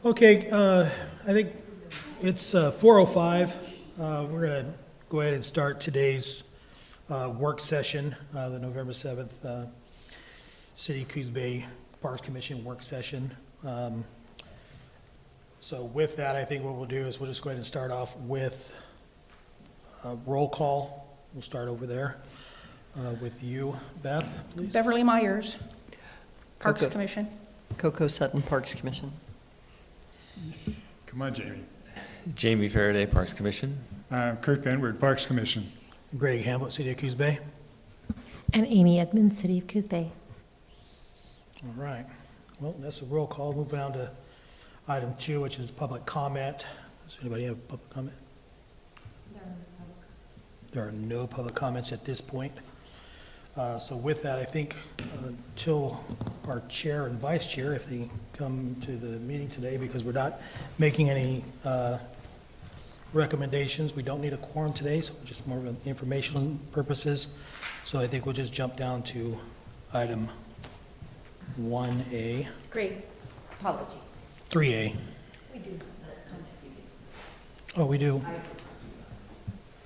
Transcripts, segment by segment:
Okay, I think it's 4:05. We're going to go ahead and start today's work session, the November 7th City Coos Bay Parks Commission work session. So with that, I think what we'll do is we'll just go ahead and start off with roll call. We'll start over there with you, Beth, please. Beverly Myers, Parks Coco. Commission. Coco Sutton, Parks Commission. Come on, Jamie. Jamie Faraday, Parks Commission. Kurt Benward, Parks Commission. Greg Hamlet, City of Coos Bay. And Amy Edmonds, City of Coos Bay. All right. Well, that's a roll call. Moving on to item 2, which is public comment. Does anybody have public comment? There are no public comments at this point. So with that, I think until our chair and vice chair, if they come to the meeting today, because we're not making any recommendations, we don't need a quorum today, so just more of informational purposes. So I think we'll just jump down to item 1A, Great. Apologies. 3A. We do. Oh, we do.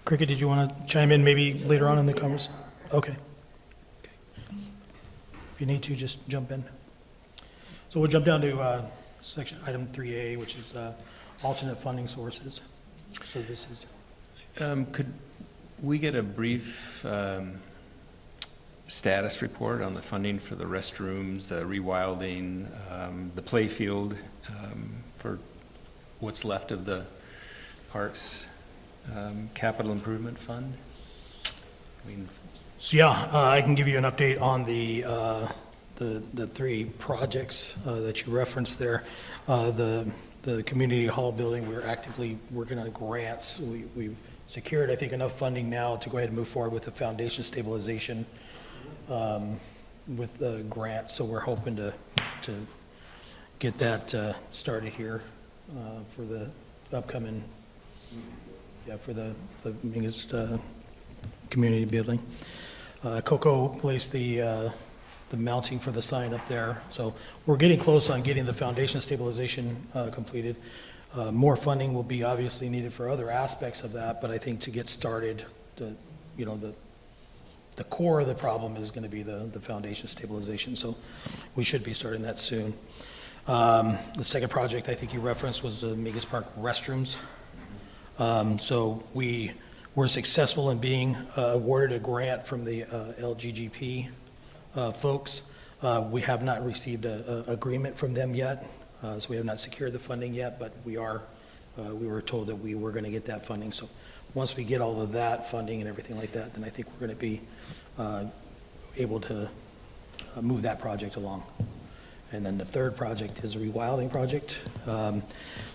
Cricket, did you want to chime in maybe later on in the conversation? Okay. If you need to, just jump in. So we'll jump down to section item 3A, which is alternate funding sources. So this is, Could we get a brief status report on the funding for the restrooms, the rewilding, the play field, for what's left of the parks capital improvement fund? I mean, so yeah, I can give you an update on the 3 projects that you referenced there. The community hall building, we're actively working on grants. We've secured, I think, enough funding now to go ahead and move forward with the foundation stabilization with the grant. So we're hoping to get that started here for the upcoming, for the biggest community building. Coco placed the mounting for the sign up there. So we're getting close on getting the foundation stabilization completed. More funding will be obviously needed for other aspects of that, but I think to get started, the core of the problem is going to be the foundation stabilization. So we should be starting that soon. The second project I think you referenced was the Megas Park restrooms. So we were successful in being awarded a grant from the LGGP folks. We have not received an agreement from them yet, so we have not secured the funding yet, but we were told that we were going to get that funding. So once we get all of that funding and everything like that, then I think we're going to be able to move that project along. And then the third project is a rewilding project.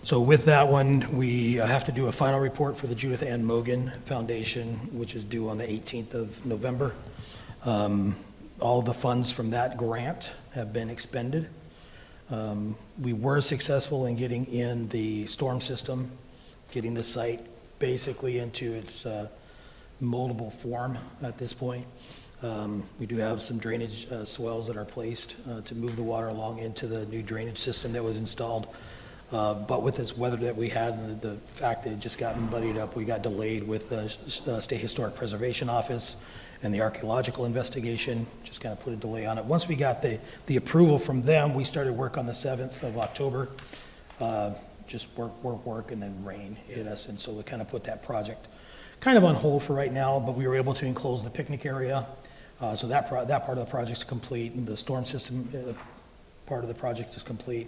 So with that one, we have to do a final report for the Judith Ann Mogan Foundation, which is due on the 18th of November. All the funds from that grant have been expended. We were successful in getting in the storm system, getting the site basically into its moldable form at this point. We do have some drainage swells that are placed to move the water along into the new drainage system that was installed. But with this weather that we had and the fact that it just got muddied up, we got delayed with the State Historic Preservation Office and the archaeological investigation, just kind of put a delay on it. Once we got the approval from them, we started work on the 7th of October. Just work, and then rain hit us, and so we kind of put that project kind of on hold for right now, but we were able to enclose the picnic area. So that part of the project is complete, and the storm system part of the project is complete.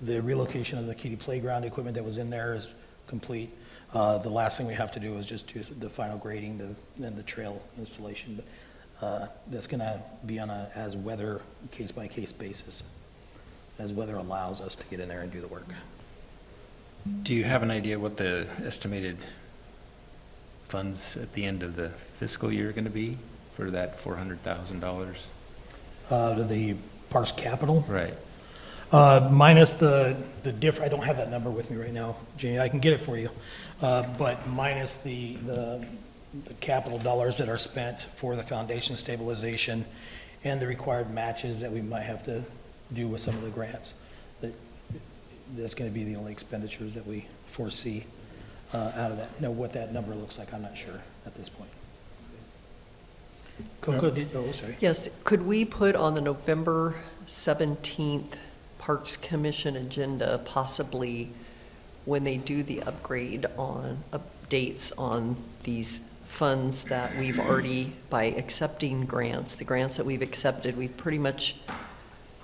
The relocation of the kiddie playground equipment that was in there is complete. The last thing we have to do is just do the final grading and the trail installation. But that's going to be on a as weather case-by-case basis, as weather allows us to get in there and do the work. do you have an idea what the estimated funds at the end of the fiscal year are going to be for that $400,000? The Parks Capital? Right. Minus the I don't have that number with me right now, Jamie. I can get it for you. But minus the capital dollars that are spent for the foundation stabilization and the required matches that we might have to do with some of the grants. that's going to be the only expenditures that we foresee out of that. Now, what that number looks like, I'm not sure at this point. Coco, sorry. Yes, could we put on the November 17th Parks Commission agenda, possibly when they do the upgrade on, updates on these funds that we've already, by accepting grants, the grants that we've accepted, we've pretty much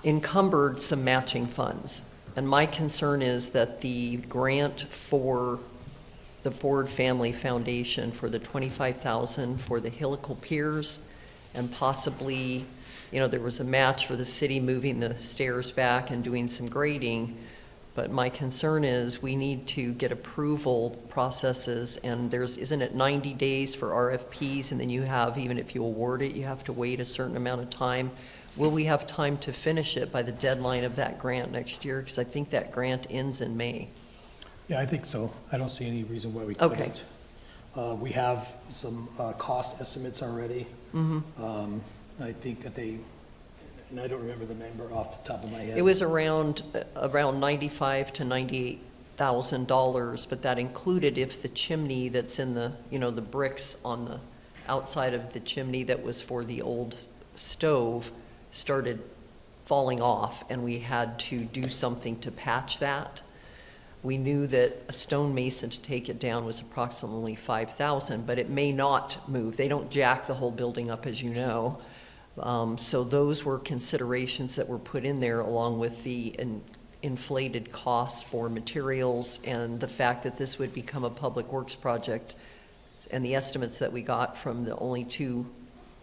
encumbered some matching funds. And my concern is that the grant for the Ford Family Foundation for the $25,000 for the helical piers, and possibly, you know, there was a match for the city moving the stairs back and doing some grading. But my concern is we need to get approval processes, and isn't it 90 days for RFPs, and then you have, even if you award it, you have to wait a certain amount of time. Will we have time to finish it by the deadline of that grant next year? Because I think that grant ends in May. Yeah, I think so. I don't see any reason why we Okay. couldn't. We have some cost estimates already. I think that and I don't remember the number off the top of my head. It was around $95,000 to $98,000, but that included if the chimney that's in the, you know, the bricks on the outside of the chimney that was for the old stove started falling off, and we had to do something to patch that. We knew that a stonemason to take it down was approximately $5,000, but it may not move. They don't jack the whole building up, as you know. So those were considerations that were put in there, along with the inflated costs for materials and the fact that this would become a public works project, and the estimates that we got from the only two,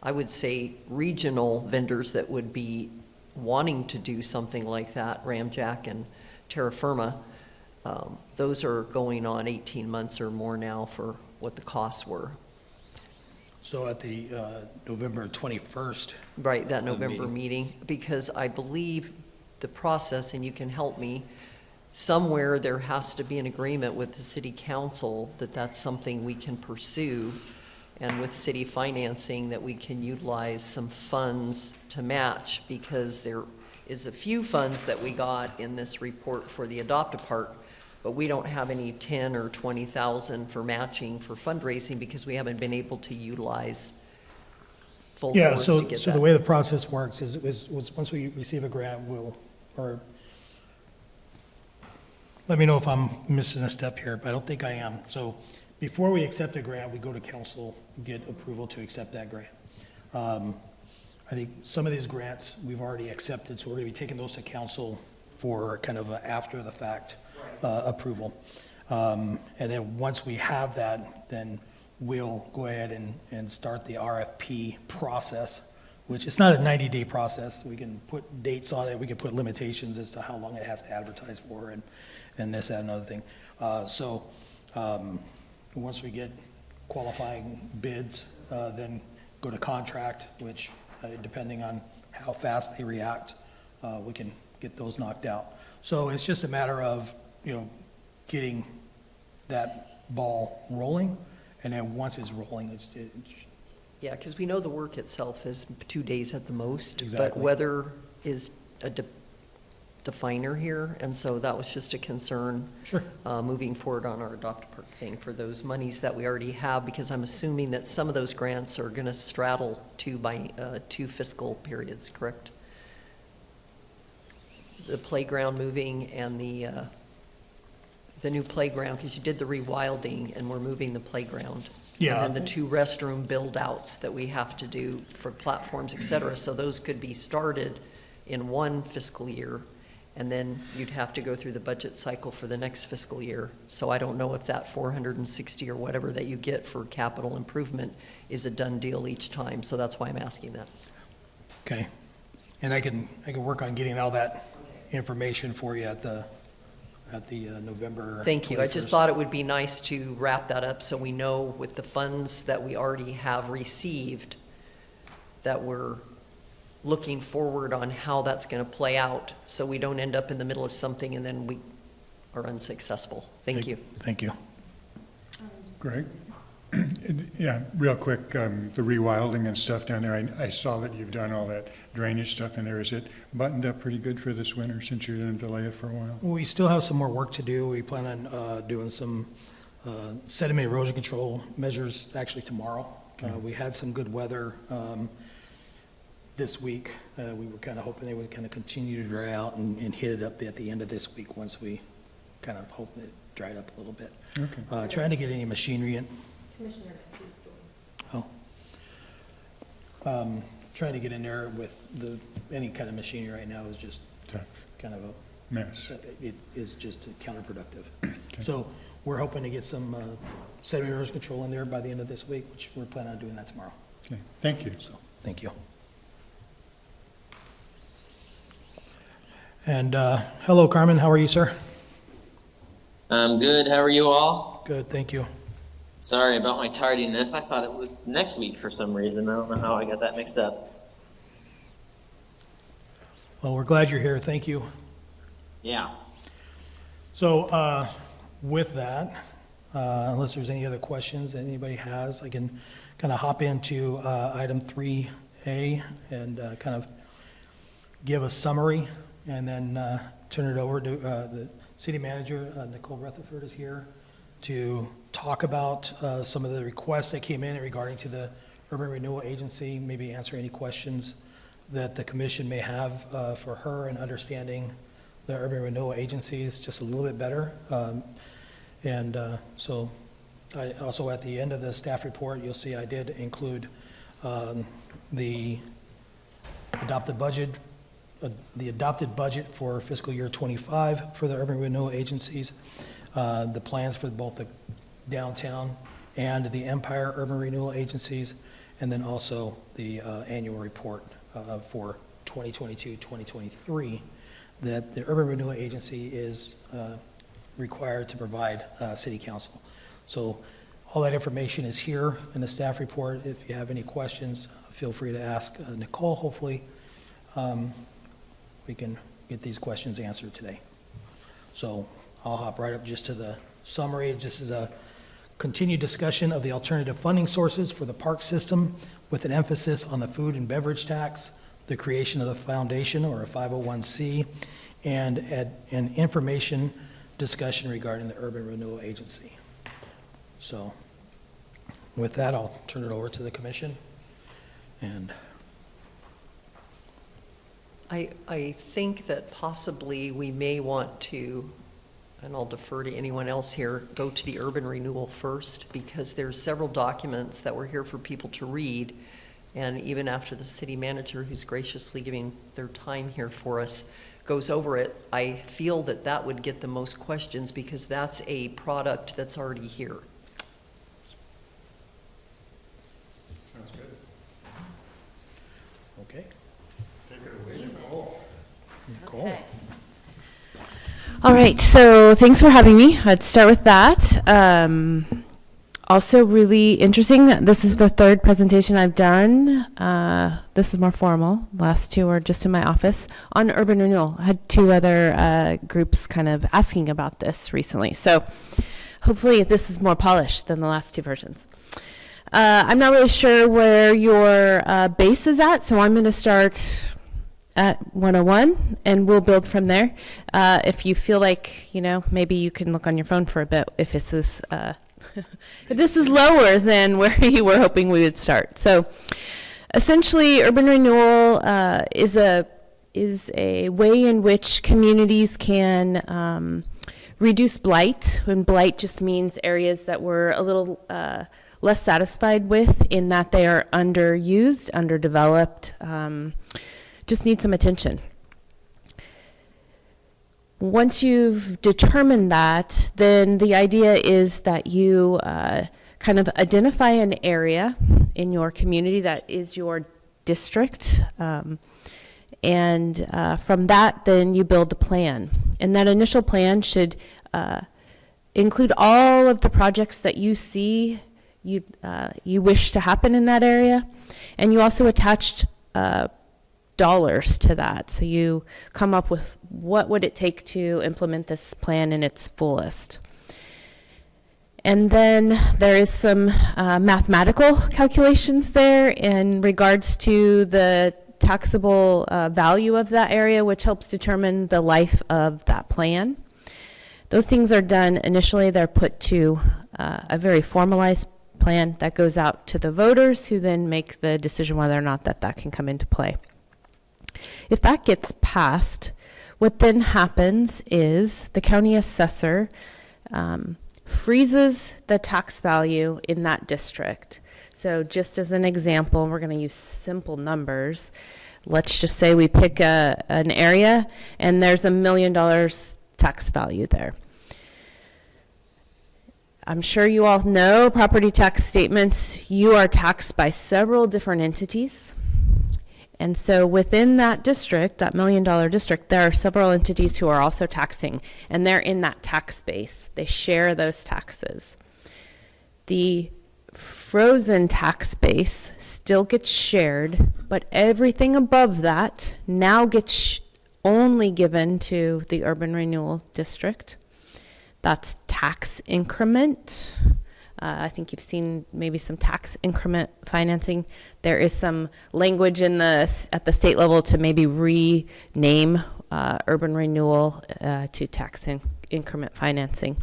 I would say, regional vendors that would be wanting to do something like that, Ramjack and Terra Firma. Those are going on 18 months or more now for what the costs were. So at the November 21st. Right, that November meeting, because I believe the process, and you can help me, somewhere there has to be an agreement with the city council that that's something we can pursue, and with city financing that we can utilize some funds to match, because there is a few funds that we got in this report for the Adopt-A-Park, but we don't have any 10 or 20,000 for matching for fundraising because we haven't been able to utilize full Yeah, force to so get the that. way the process works is once we receive a grant, let me know if I'm missing a step here, but I don't think I am. So before we accept a grant, we go to council, get approval to accept that grant. I think some of these grants we've already accepted, so we're going to be taking those to council for kind of a after the fact approval. And then once we have that, then we'll go ahead and start the RFP process, which it's not a 90-day process. We can put dates on it. We can put limitations as to how long it has to advertise for and this, that, and another thing. So once we get qualifying bids, then go to contract, which depending on how fast they react, we can get those knocked out. So it's just a matter of, you know, getting that ball rolling, and then once it's rolling, Yeah, because we know the work itself is 2 days at the most, but Exactly. weather is a definer here, and so that was just a concern. Sure. Moving forward on our Adopt-A-Park thing for those monies that we already have, because I'm assuming that some of those grants are going to straddle two fiscal periods, correct? The playground moving and the new playground, because you did the rewilding and we're moving the playground. Yeah. And then the 2 restroom build-outs that we have to do for platforms, et cetera. So those could be started in one fiscal year, and then you'd have to go through the budget cycle for the next fiscal year. So I don't know if that 460 or whatever that you get for capital improvement is a done deal each time. So that's why I'm asking that. Okay. And I can work on getting all that information for you at the November 21st. Thank you. I just thought it would be nice to wrap that up so we know with the funds that we already have received that we're looking forward on how that's going to play out, so we don't end up in the middle of something and then we are unsuccessful. Thank you. Thank you. Greg? Yeah, real quick, the rewilding and stuff down there, I saw that you've done all that drainage stuff in there. Is it buttoned up pretty good for this winter since you're going to delay it for a while? We still have some more work to do. We plan on doing some sediment erosion control measures actually tomorrow. Okay. We had some good weather this week. We were kind of hoping they would kind of continue to dry out and hit it up at the end of this week once we kind of hope it dried up a little bit. Okay. Trying to get any machinery in. Commissioner, please join. Trying to get in there with any kind of machinery right now is just Tough kind of mess. it is just counterproductive. Okay. So we're hoping to get some sediment erosion control in there by the end of this week, which we're planning on doing that tomorrow. Okay, thank you. So, thank you. And hello, Carmen, how are you, sir? I'm good. How are you all? Good, thank you. Sorry about my tardiness. I thought it was next week for some reason. I don't know how I got that mixed up. Well, we're glad you're here, thank you. Yeah. So with that, unless there's any other questions that anybody has, I can kind of hop into item 3A and kind of give a summary and then turn it over to the city manager, Nicole Rutherford is here to talk about some of the requests that came in regarding to the Urban Renewal Agency, maybe answer any questions that the commission may have for her in understanding the urban renewal agencies just a little bit better. So I also, at the end of the staff report, you'll see I did include the adopted budget for fiscal year '25 for the urban renewal agencies, the plans for both the downtown and the Empire urban renewal agencies, and then also the annual report for 2022-2023 that the urban renewal agency is required to provide city council. So all that information is here in the staff report. If you have any questions, feel free to ask Nicole. Hopefully we can get these questions answered today. So I'll hop right up just to the summary. This is a continued discussion of the alternative funding sources for the park system with an emphasis on the food and beverage tax, the creation of the foundation or a 501c, and an information discussion regarding the urban renewal agency. So with that, I'll turn it over to the commission. And I think that possibly we may want to, and I'll defer to anyone else here, go to the urban renewal first, because there's several documents that were here for people to read, and even after the city manager, who's graciously giving their time here for us, goes over it, I feel that that would get the most questions, because that's a product that's already here. Sounds good. okay, Take it away, Nicole. Nicole. Okay. All right, so thanks for having me. I'd start with that. Also really interesting, this is the third presentation I've done. This is more formal. Last two are just in my office on urban renewal. I had two other groups kind of asking about this recently. So hopefully this is more polished than the last two versions. I'm not really sure where your base is at, so I'm going to start at 101 and we'll build from there. If you feel like, maybe you can look on your phone for a bit if this is if this is lower than where you were hoping we would start. So essentially urban renewal is a way in which communities can reduce blight, when blight just means areas that we're a little less satisfied with in that they are underused, underdeveloped, just need some attention. Once you've determined that, then the idea is that you kind of identify an area in your community that is your district, and from that, then you build a plan. And that initial plan should include all of the projects that you see you wish to happen in that area, and you also attached dollars to that. So you come up with what would it take to implement this plan in its fullest. And then there is some mathematical calculations there in regards to the taxable value of that area, which helps determine the life of that plan. Those things are done initially. They're put to a very formalized plan that goes out to the voters, who then make the decision whether or not that can come into play. If that gets passed, what then happens is the county assessor freezes the tax value in that district. So just as an example, we're going to use simple numbers. Let's just say we pick an area and there's $1 million tax value there. I'm sure you all know property tax statements. You are taxed by several different entities. And so within that district, that $1 million district, there are several entities who are also taxing, and they're in that tax base. They share those taxes. The frozen tax base still gets shared, but everything above that now gets only given to the urban renewal district. That's tax increment. I think you've seen maybe some tax increment financing. There is some language at the state level to maybe rename urban renewal to tax increment financing.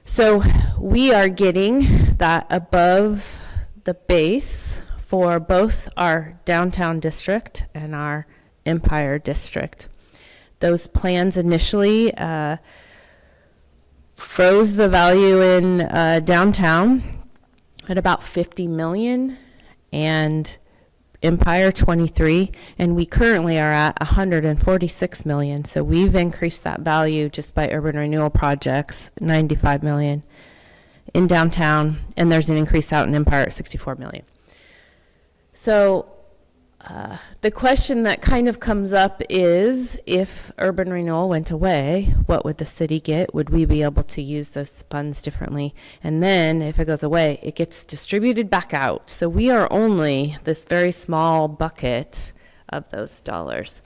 So we are getting that above the base for both our downtown district and our Empire district. Those plans initially froze the value in downtown at about 50 million and Empire 23, and we currently are at 146 million. So we've increased that value just by urban renewal projects, 95 million in downtown, and there's an increase out in Empire at 64 million. So the question that kind of comes up is, if urban renewal went away, what would the city get? Would we be able to use those funds differently? And then if it goes away, it gets distributed back out. So we are only this very small bucket of those dollars.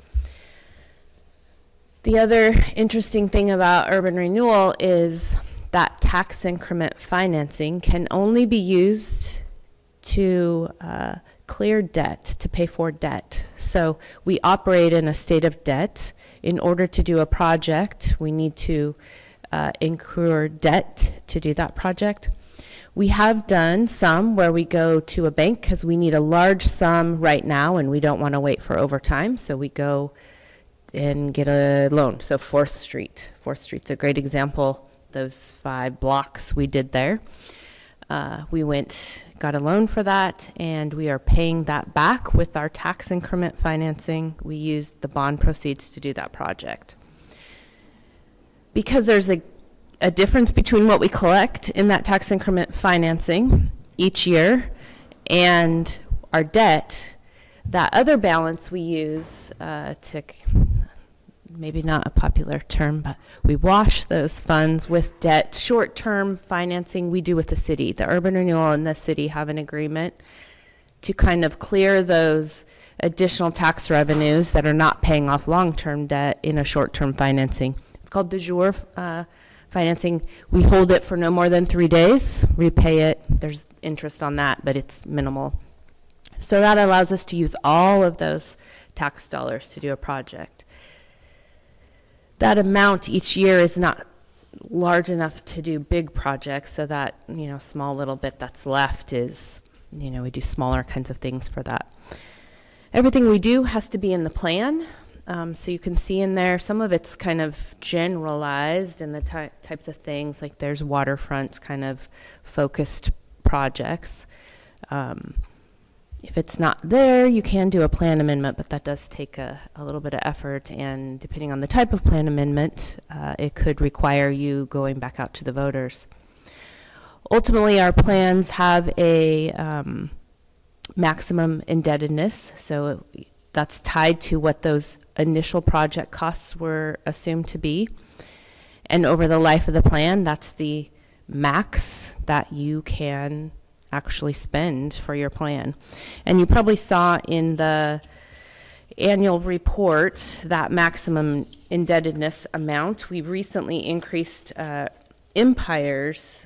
The other interesting thing about urban renewal is that tax increment financing can only be used to clear debt, to pay for debt. So we operate in a state of debt. In order to do a project, we need to incur debt to do that project. We have done some where we go to a bank because we need a large sum right now and we don't want to wait for overtime, so we go and get a loan. So 4th Street's a great example. Those 5 blocks we did there. We got a loan for that, and we are paying that back with our tax increment financing. We used the bond proceeds to do that project. Because there's a difference between what we collect in that tax increment financing each year and our debt, that other balance we use to, maybe not a popular term, but we wash those funds with debt. Short-term financing we do with the city. The urban renewal and the city have an agreement to kind of clear those additional tax revenues that are not paying off long-term debt in a short-term financing. It's called de jour financing. We hold it for no more than 3 days, repay it. There's interest on that, but it's minimal. So that allows us to use all of those tax dollars to do a project. That amount each year is not large enough to do big projects, so that, small little bit that's left is, we do smaller kinds of things for that. Everything we do has to be in the plan. So you can see in there, some of it's kind of generalized in the types of things, like there's waterfront kind of focused projects. If it's not there, you can do a plan amendment, but that does take a little bit of effort, and depending on the type of plan amendment, it could require you going back out to the voters. Ultimately, our plans have a maximum indebtedness, so that's tied to what those initial project costs were assumed to be. And over the life of the plan, that's the max that you can actually spend for your plan. And you probably saw in the annual report that maximum indebtedness amount. We recently increased Empire's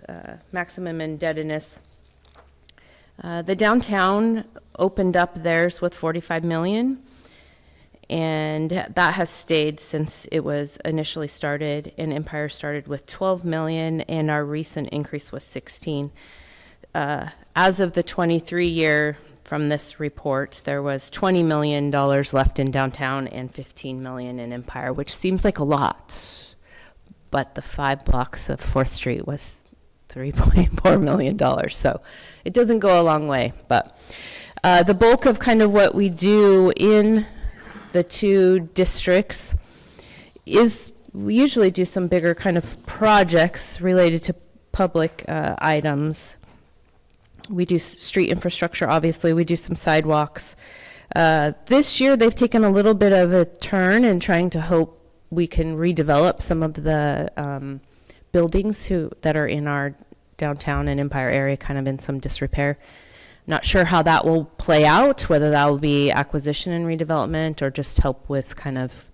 maximum indebtedness, the downtown opened up theirs with 45 million, and that has stayed since it was initially started, and Empire started with 12 million, and our recent increase was 16. As of the 23 year from this report, there was $20 million left in downtown and 15 million in Empire, which seems like a lot, but the 5 blocks of 4th Street was $3.4 million, so it doesn't go a long way. But the bulk of kind of what we do in the 2 districts is we usually do some bigger kind of projects related to public items. We do street infrastructure, obviously. We do some sidewalks. This year, they've taken a little bit of a turn in trying to hope we can redevelop some of the buildings that are in our downtown and Empire area, kind of in some disrepair. Not sure how that will play out, whether that will be acquisition and redevelopment or just help with kind of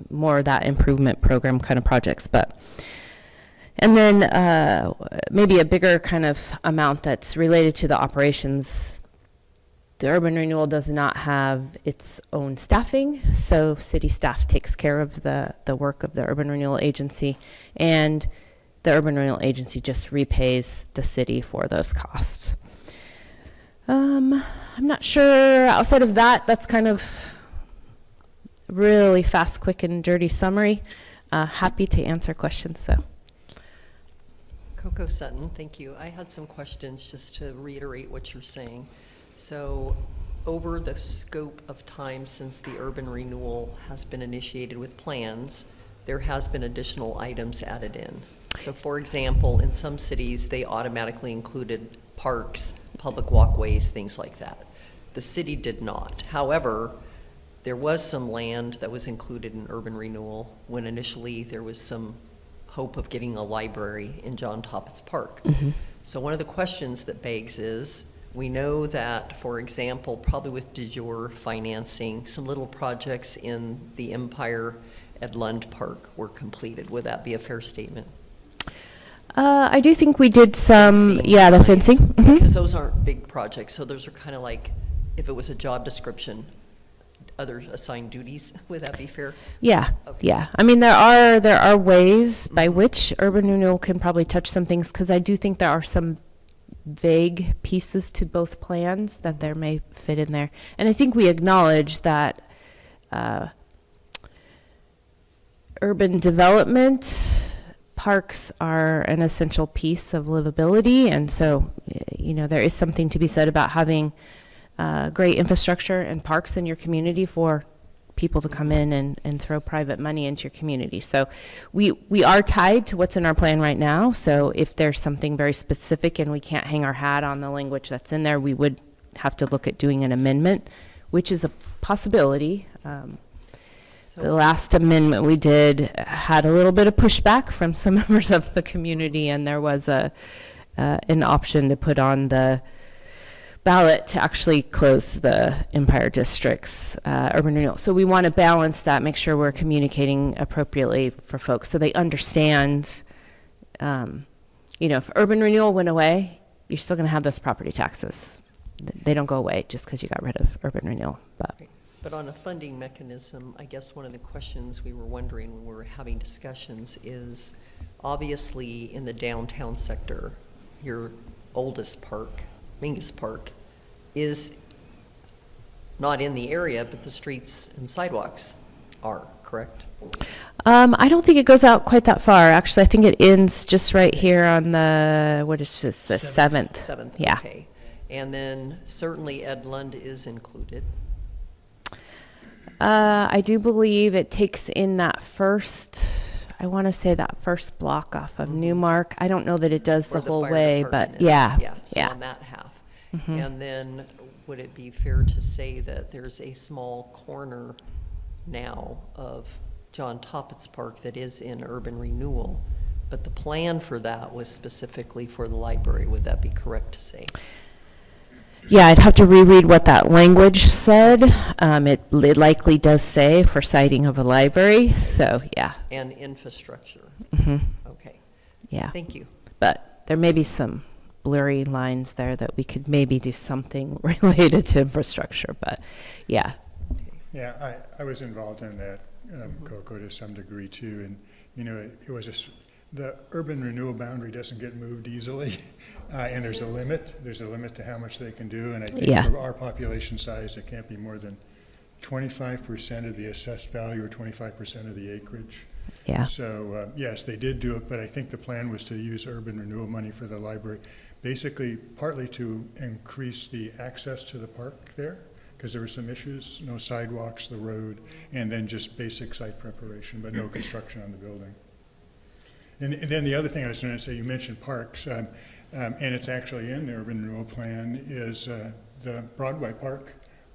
more of that improvement program kind of projects. And then maybe a bigger kind of amount that's related to the operations. The urban renewal does not have its own staffing, so city staff takes care of the work of the urban renewal agency, and the urban renewal agency just repays the city for those costs. I'm not sure, outside of that, that's kind of really fast, quick, and dirty summary. Happy to answer questions, though. Coco Sutton, thank you. I had some questions just to reiterate what you're saying. So over the scope of time since the urban renewal has been initiated with plans, there has been additional items added in. So for example, in some cities, they automatically included parks, public walkways, things like that. The city did not. However, there was some land that was included in urban renewal when initially there was some hope of getting a library in John Toppit's Park. Mm-hmm. So one of the questions that begs is, we know that, for example, probably with de jure financing, some little projects in the Empire at Lund Park were completed. Would that be a fair statement? I do think we did some, Fencing, yeah, the signs, fencing. Mhm. Because those aren't big projects, so those are kind of like, if it was a job description, other assigned duties, would that be fair? Yeah, Okay. yeah. I mean, there are ways by which urban renewal can probably touch some things, because I do think there are some vague pieces to both plans that there may fit in there. And I think we acknowledge that urban development, parks are an essential piece of livability, and so, you know, there is something to be said about having great infrastructure and parks in your community for people to come in and throw private money into your community. So we are tied to what's in our plan right now. So if there's something very specific and we can't hang our hat on the language that's in there, we would have to look at doing an amendment, which is a possibility. The last amendment we did had a little bit of pushback from some members of the community, and there was an option to put on the ballot to actually close the Empire District's urban renewal. So we want to balance that, make sure we're communicating appropriately for folks so they understand, you know, if urban renewal went away, you're still going to have those property taxes. They don't go away just because you got rid of urban renewal. But on a funding mechanism, I guess one of the questions we were wondering when we were having discussions is, obviously in the downtown sector, your oldest park, Mingus Park, is not in the area, but the streets and sidewalks are, correct? I don't think it goes out quite that far. Actually, I think it ends just right here on the, what is this, the 7th. 7th, Yeah. okay. And then certainly Ed Lund is included. I do believe it takes in that first, I want to say that first block off of Newmark. I don't know that it does the Where whole fire way, department but is. yeah, Yeah, so yeah. on that half. Mhm. And then would it be fair to say that there's a small corner now of John Toppit's Park that is in urban renewal, but the plan for that was specifically for the library? Would that be correct to say? Yeah, I'd have to reread what that language said. It likely does say for siting of a library, so yeah. And infrastructure? Mhm. Okay. Yeah. Thank you. But there may be some blurry lines there that we could maybe do something related to infrastructure, but yeah. Yeah, I was involved in that, Coco, to some degree too, and, you know, it was just, the urban renewal boundary doesn't get moved easily, and there's a limit to how much they can do, and I think Yeah. for our population size, it can't be more than 25% of the assessed value or 25% of the acreage. Yeah. So, yes, they did do it, but I think the plan was to use urban renewal money for the library, basically partly to increase the access to the park there, because there were some issues, no sidewalks, the road, and then just basic site preparation, but no construction on the building. And then the other thing I was going to say, you mentioned parks, and it's actually in the urban renewal plan, is the Broadway Park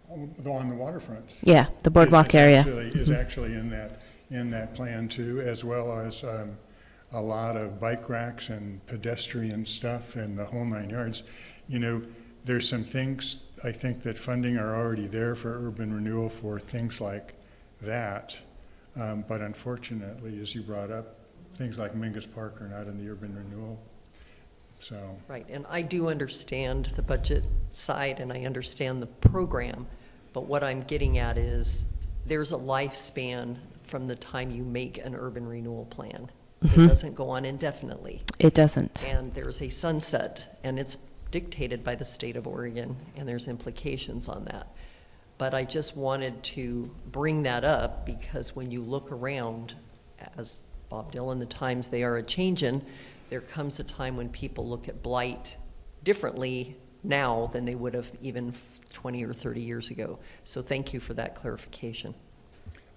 on the waterfront. Yeah, the boardwalk area. Is actually in that plan too, as well as a lot of bike racks and pedestrian stuff and the whole 9 yards. You know, there's some things I think that funding are already there for urban renewal for things like that, but unfortunately, as you brought up, things like Mingus Park are not in the urban renewal. So Right, and I do understand the budget side and I understand the program, but what I'm getting at is there's a lifespan from the time you make an urban renewal plan. It doesn't go on indefinitely. It doesn't. And there's a sunset, and it's dictated by the state of Oregon, and there's implications on that. But I just wanted to bring that up because when you look around, as Bob Dylan, the times they are a-changin', there comes a time when people look at blight differently now than they would have even 20 or 30 years ago. So thank you for that clarification.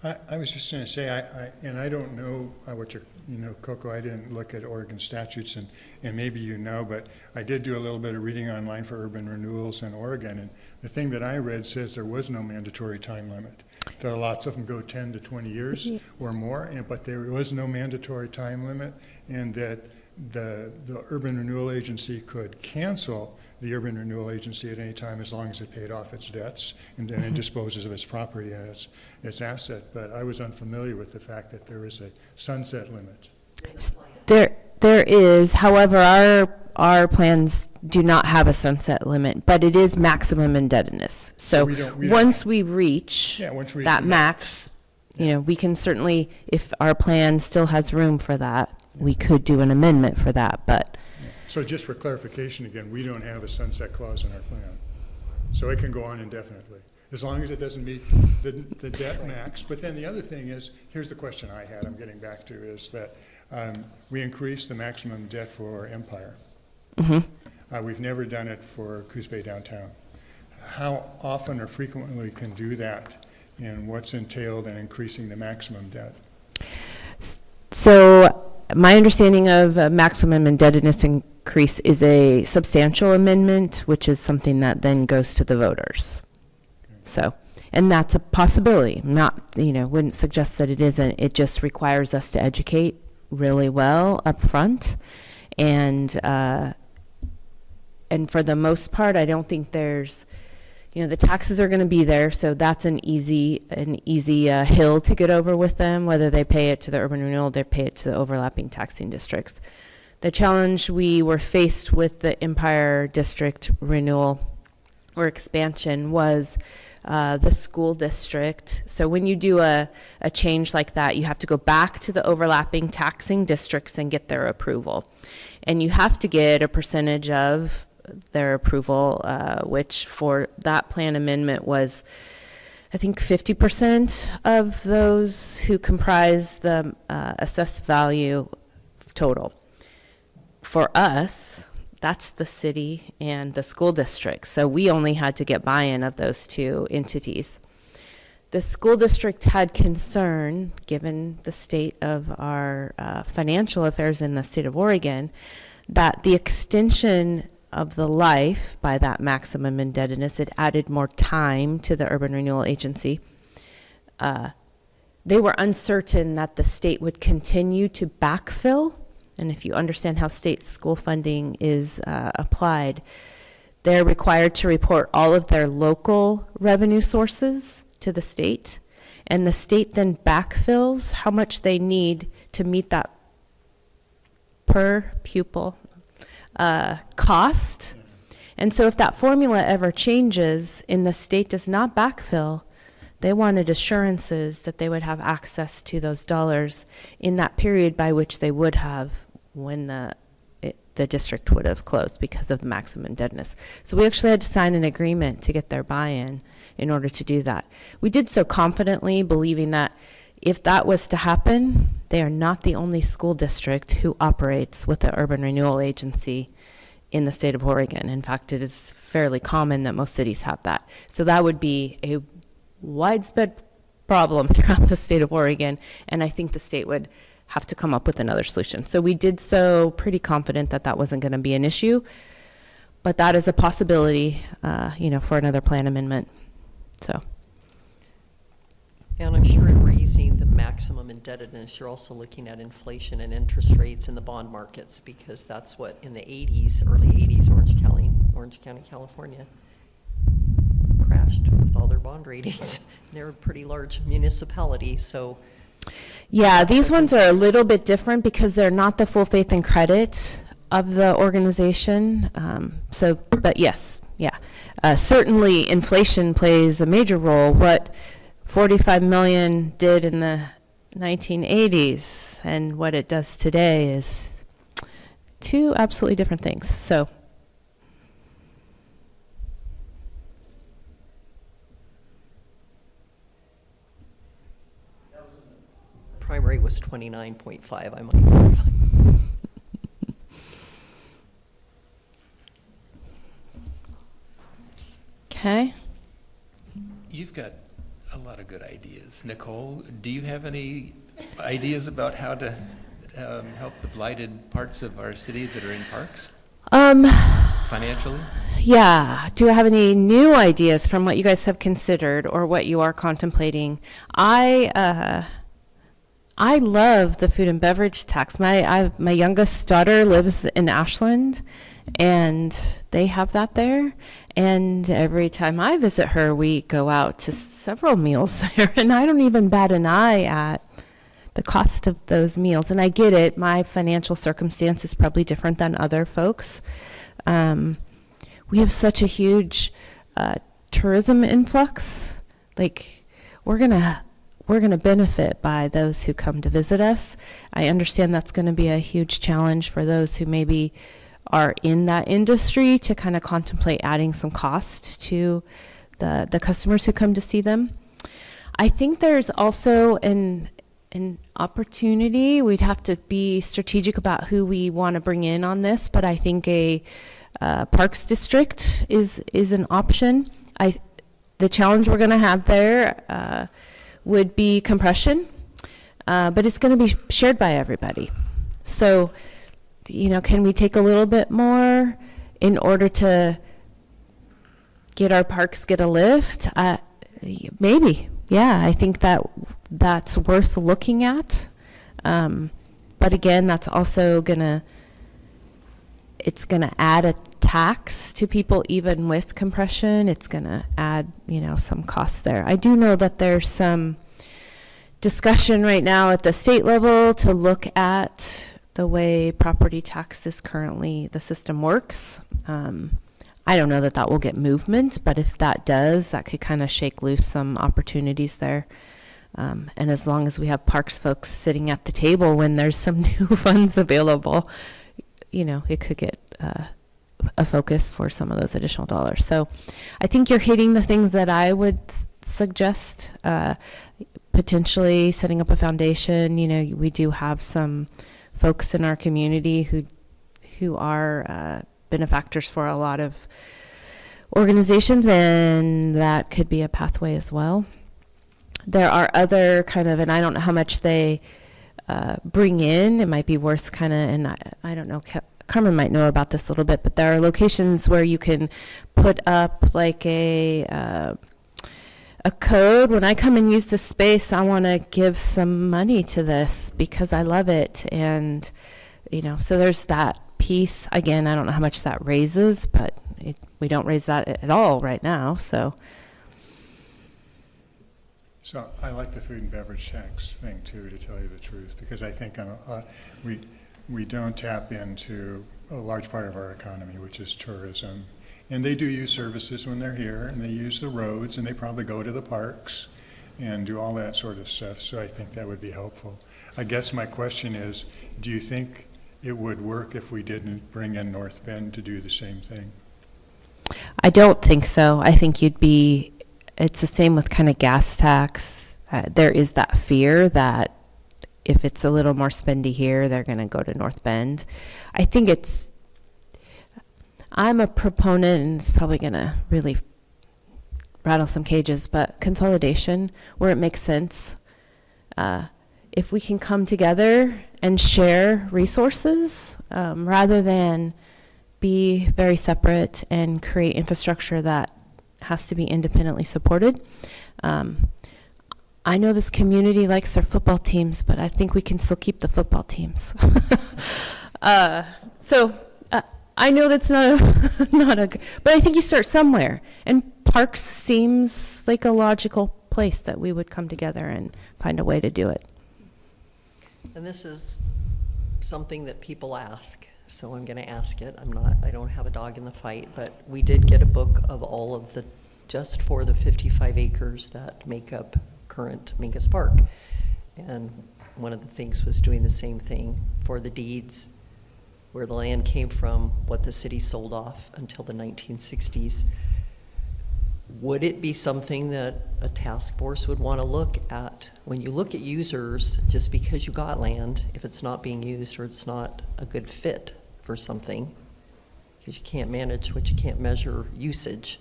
I was just going to say, and I don't know what you know, Coco, I didn't look at Oregon statutes, and maybe you know, but I did do a little bit of reading online for urban renewals in Oregon, and the thing that I read says there was no mandatory time limit. There are lots of them go 10 to 20 years or more, but there was no mandatory time limit, and that the urban renewal agency could cancel the urban renewal agency at any time as long as it paid off its debts and then it disposes of its property and its asset. But I was unfamiliar with the fact that there is a sunset limit. There is, however, our plans do not have a sunset limit, but it is maximum indebtedness. So we don't once we reach once we reach that the max, you know, we can certainly, if our plan still has room for that, we could do an amendment for that, but. So just for clarification again, we don't have a sunset clause in our plan. So it can go on indefinitely, as long as it doesn't meet the debt max. But then the other thing is, here's the question I had, I'm getting back to, is that we increased the maximum debt for Empire. We've never done it for Coos Bay Downtown. How often or frequently can do that, and what's entailed in increasing the maximum debt? So my understanding of maximum indebtedness increase is a substantial amendment, which is something that then goes to the voters. So, and that's a possibility. Not, you know, wouldn't suggest that it isn't. It just requires us to educate really well up front. And for the most part, I don't think there's, you know, the taxes are going to be there, so that's an easy hill to get over with them, whether they pay it to the urban renewal, they pay it to the overlapping taxing districts. The challenge we were faced with the Empire District renewal or expansion was the school district. So when you do a change like that, you have to go back to the overlapping taxing districts and get their approval. And you have to get a percentage of their approval, which for that plan amendment was, I think, 50% of those who comprise the assessed value total. For us, that's the city and the school district. So we only had to get buy-in of those two entities. The school district had concern, given the state of our financial affairs in the state of Oregon, that the extension of the life by that maximum indebtedness, it added more time to the urban renewal agency. They were uncertain that the state would continue to backfill. And if you understand how state school funding is applied, they're required to report all of their local revenue sources to the state, and the state then backfills how much they need to meet that per pupil cost. And so if that formula ever changes and the state does not backfill, they wanted assurances that they would have access to those dollars in that period by which they would have when the district would have closed because of the maximum indebtedness. So we actually had to sign an agreement to get their buy-in in order to do that. We did so confidently, believing that if that was to happen, they are not the only school district who operates with the urban renewal agency in the state of Oregon. In fact, it is fairly common that most cities have that. So that would be a widespread problem throughout the state of Oregon, and I think the state would have to come up with another solution. So we did so pretty confident that that wasn't going to be an issue, but that is a possibility, for another plan amendment. So. And I'm sure in raising the maximum indebtedness, you're also looking at inflation and interest rates in the bond markets, because that's what in the 80s, early 80s, Orange County, California crashed with all their bond ratings. They're a pretty large municipality, so. Yeah, these ones are a little bit different because they're not the full faith and credit of the organization. But yes, yeah. Certainly inflation plays a major role. What 45 million did in the 1980s and what it does today is two absolutely different things. So. Prime rate was 29.5, I might verify. Okay. You've got a lot of good ideas. Nicole, do you have any ideas about how to help the blighted parts of our city that are in parks financially? Yeah. Do I have any new ideas from what you guys have considered or what you are contemplating? I love the food and beverage tax. My youngest daughter lives in Ashland, and they have that there. And every time I visit her, we go out to several meals there, and I don't even bat an eye at the cost of those meals. And I get it. My financial circumstance is probably different than other folks. We have such a huge tourism influx. Like, we're gonna benefit by those who come to visit us. I understand that's going to be a huge challenge for those who maybe are in that industry to kind of contemplate adding some cost to the customers who come to see them. I think there's also an opportunity. We'd have to be strategic about who we want to bring in on this, but I think a parks district is an option. The challenge we're going to have there would be compression, but it's going to be shared by everybody. So, can we take a little bit more in order to get our parks get a lift? Maybe, yeah. I think that's worth looking at. But again, that's also it's gonna add a tax to people even with compression. It's gonna add, some costs there. I do know that there's some discussion right now at the state level to look at the way property taxes currently, the system works. I don't know that will get movement, but if that does, that could kind of shake loose some opportunities there. And as long as we have parks folks sitting at the table when there's some new funds available, it could get a focus for some of those additional dollars. So I think you're hitting the things that I would suggest, potentially setting up a foundation. We do have some folks in our community who are benefactors for a lot of organizations, and that could be a pathway as well. There are other and I don't know how much they bring in. It might be worth and I don't know, Carmen might know about this a little bit, but there are locations where you can put up like a code. When I come and use the space, I want to give some money to this because I love it. And, so there's that piece. Again, I don't know how much that raises, but we don't raise that at all right now. So I like the food and beverage tax thing too, to tell you the truth, because I think we don't tap into a large part of our economy, which is tourism. And they do use services when they're here, and they use the roads, and they probably go to the parks and do all that sort of stuff. So I think that would be helpful. I guess my question is, do you think it would work if we didn't bring in North Bend to do the same thing? I don't think so. I think it's the same with kind of gas tax. There is that fear that if it's a little more spendy here, they're going to go to North Bend. I think I'm a proponent, and it's probably going to really rattle some cages, but consolidation where it makes sense. If we can come together and share resources rather than be very separate and create infrastructure that has to be independently supported. I know this community likes their football teams, but I think we can still keep the football teams. So I know that's not a, but I think you start somewhere. And parks seems like a logical place that we would come together and find a way to do it. And this is something that people ask, so I'm going to ask it. I don't have a dog in the fight, but we did get a book of all of the, just for the 55 acres that make up current Mingus Park. And one of the things was doing the same thing for the deeds, where the land came from, what the city sold off until the 1960s. Would it be something that a task force would want to look at? When you look at users, just because you got land, if it's not being used or it's not a good fit for something, because you can't manage what you can't measure usage,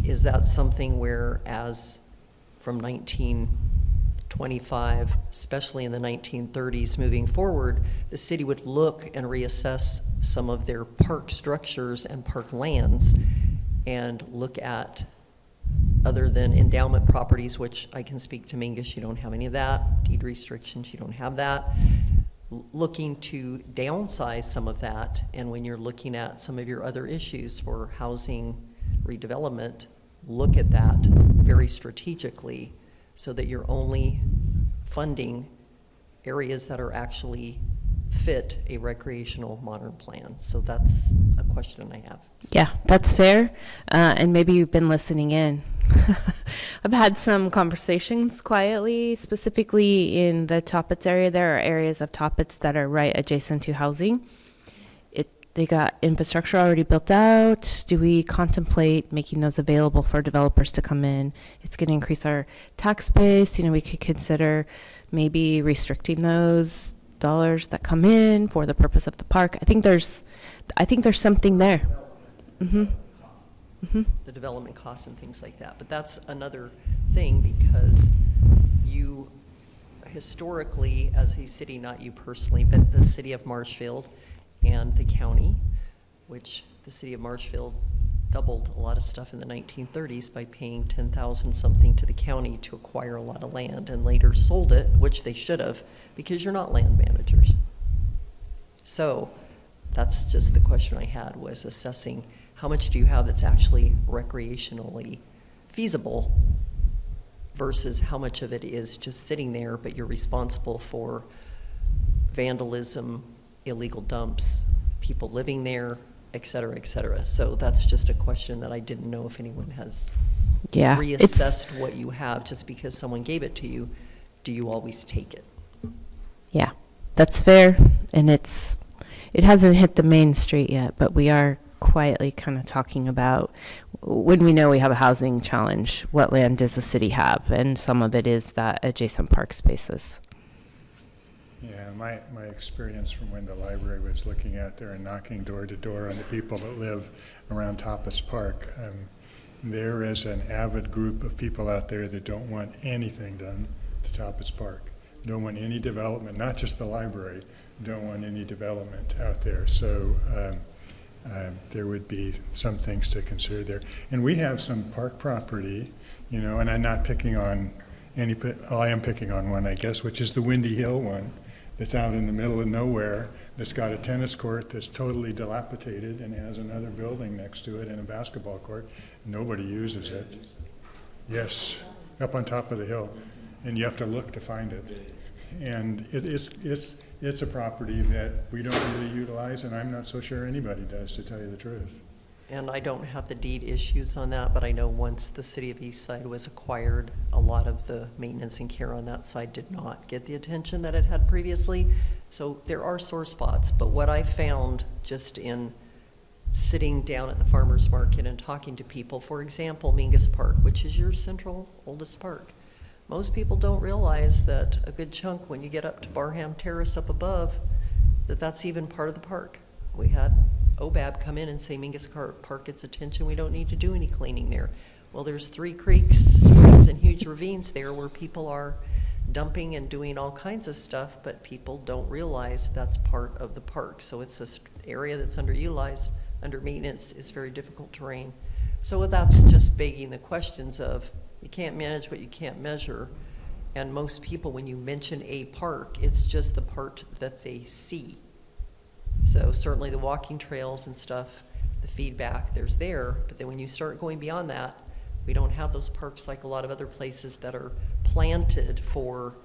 is that something where, as from 1925, especially in the 1930s moving forward, the city would look and reassess some of their park structures and park lands and look at, other than endowment properties, which I can speak to Mingus, you don't have any of that, deed restrictions, you don't have that, looking to downsize some of that. And when you're looking at some of your other issues for housing redevelopment, look at that very strategically so that you're only funding areas that are actually fit a recreational modern plan. So that's a question I have. Yeah, that's fair. And maybe you've been listening in. I've had some conversations quietly, specifically in the Toppets area. There are areas of Toppets that are right adjacent to housing. They got infrastructure already built out. Do we contemplate making those available for developers to come in? It's going to increase our tax base. You know, we could consider maybe restricting those dollars that come in for the purpose of the park. I think there's something there. Mm-hmm. Mm-hmm. The development costs and things like that. But that's another thing, because you historically, as a city, not you personally, but the city of Marshfield and the county, which the city of Marshfield doubled a lot of stuff in the 1930s by paying 10,000 something to the county to acquire a lot of land, and later sold it, which they should have, because you're not land managers. So that's just the question I had, was assessing how much do you have that's actually recreationally feasible versus how much of it is just sitting there, but you're responsible for vandalism, illegal dumps, people living there, et cetera, et cetera. So that's just a question that I didn't know if anyone has reassessed what you have. Just because someone gave it to you, do you always take it? Yeah, that's fair. And it hasn't hit the main street yet, but we are quietly kind of talking about, when we know we have a housing challenge, what land does the city have? And some of it is that adjacent park spaces. Yeah, my experience from when the library was looking out there and knocking door to door on the people that live around Toppets Park, there is an avid group of people out there that don't want anything done to Toppets Park. Don't want any development, not just the library, don't want any development out there. So there would be some things to consider there. And we have some park property, you know, and I'm not picking on I am picking on one, I guess, which is the Windy Hill one. That's out in the middle of nowhere, that's got a tennis court that's totally dilapidated and has another building next to it and a basketball court. Nobody uses it. Yes, up on top of the hill. And you have to look to find it. And it's it's a property that we don't really utilize, and I'm not so sure anybody does, to tell you the truth. And I don't have the deed issues on that, but I know once the city of East Side was acquired, a lot of the maintenance and care on that side did not get the attention that it had previously. So there are sore spots, but what I found just in sitting down at the farmer's market and talking to people, for example, Mingus Park, which is your central oldest park, most people don't realize that a good chunk, when you get up to Barham Terrace up above, that that's even part of the park. We had OBAB come in and say Mingus Park gets attention, we don't need to do any cleaning there. Well, there's 3 creeks, springs, and huge ravines there where people are dumping and doing all kinds of stuff, but people don't realize that's part of the park. So it's this area that's underutilized, under maintenance, it's very difficult terrain. So that's just begging the questions of, you can't manage what you can't measure. And most people, when you mention a park, it's just the part that they see. So certainly the walking trails and stuff, the feedback, there's there, but then when you start going beyond that, we don't have those parks like a lot of other places that are planted for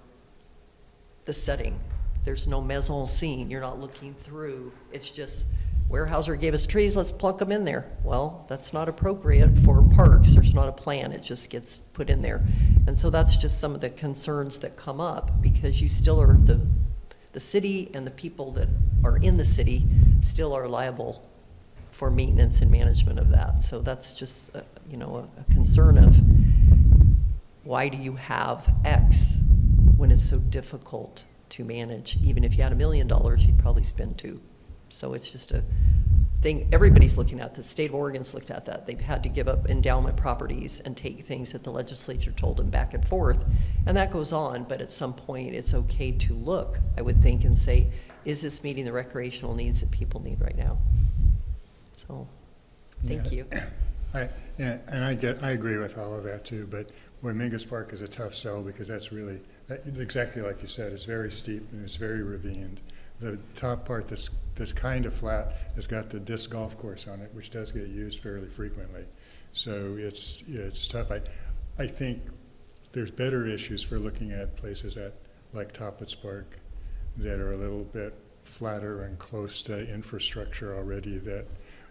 the setting. There's no mise-en-scene, you're not looking through, it's just, Weyerhaeuser gave us trees, let's plunk them in there. Well, that's not appropriate for parks, there's not a plan, it just gets put in there. And so that's just some of the concerns that come up, because you still are, the city and the people that are in the city still are liable for maintenance and management of that. So that's just, a concern of, why do you have X when it's so difficult to manage? Even if you had $1 million, you'd probably spend 2. So it's just a thing everybody's looking at. The state of Oregon's looked at that. They've had to give up endowment properties and take things that the legislature told them back and forth. And that goes on, but at some point it's okay to look, I would think, and say, is this meeting the recreational needs that people need right now? So, thank you. I agree with all of that too, but Mingus Park is a tough sell because that's really, exactly like you said, it's very steep and it's very ravined. The top part that's kind of flat has got the disc golf course on it, which does get used fairly frequently. So it's tough. I think there's better issues for looking at places like Toppets Park that are a little bit flatter and close to infrastructure already that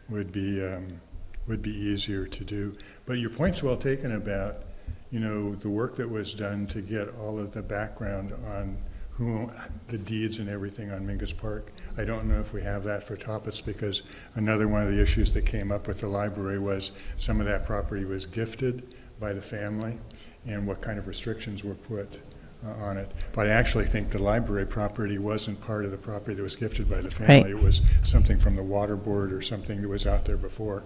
would be easier to do. But your point's well taken about, the work that was done to get all of the background on who the deeds and everything on Mingus Park. I don't know if we have that for Toppets, because another one of the issues that came up with the library was some of that property was gifted by the family and what kind of restrictions were put on it. But I actually think the library property wasn't part of the property that was gifted by the family. Right. It was something from the water board or something that was out there before.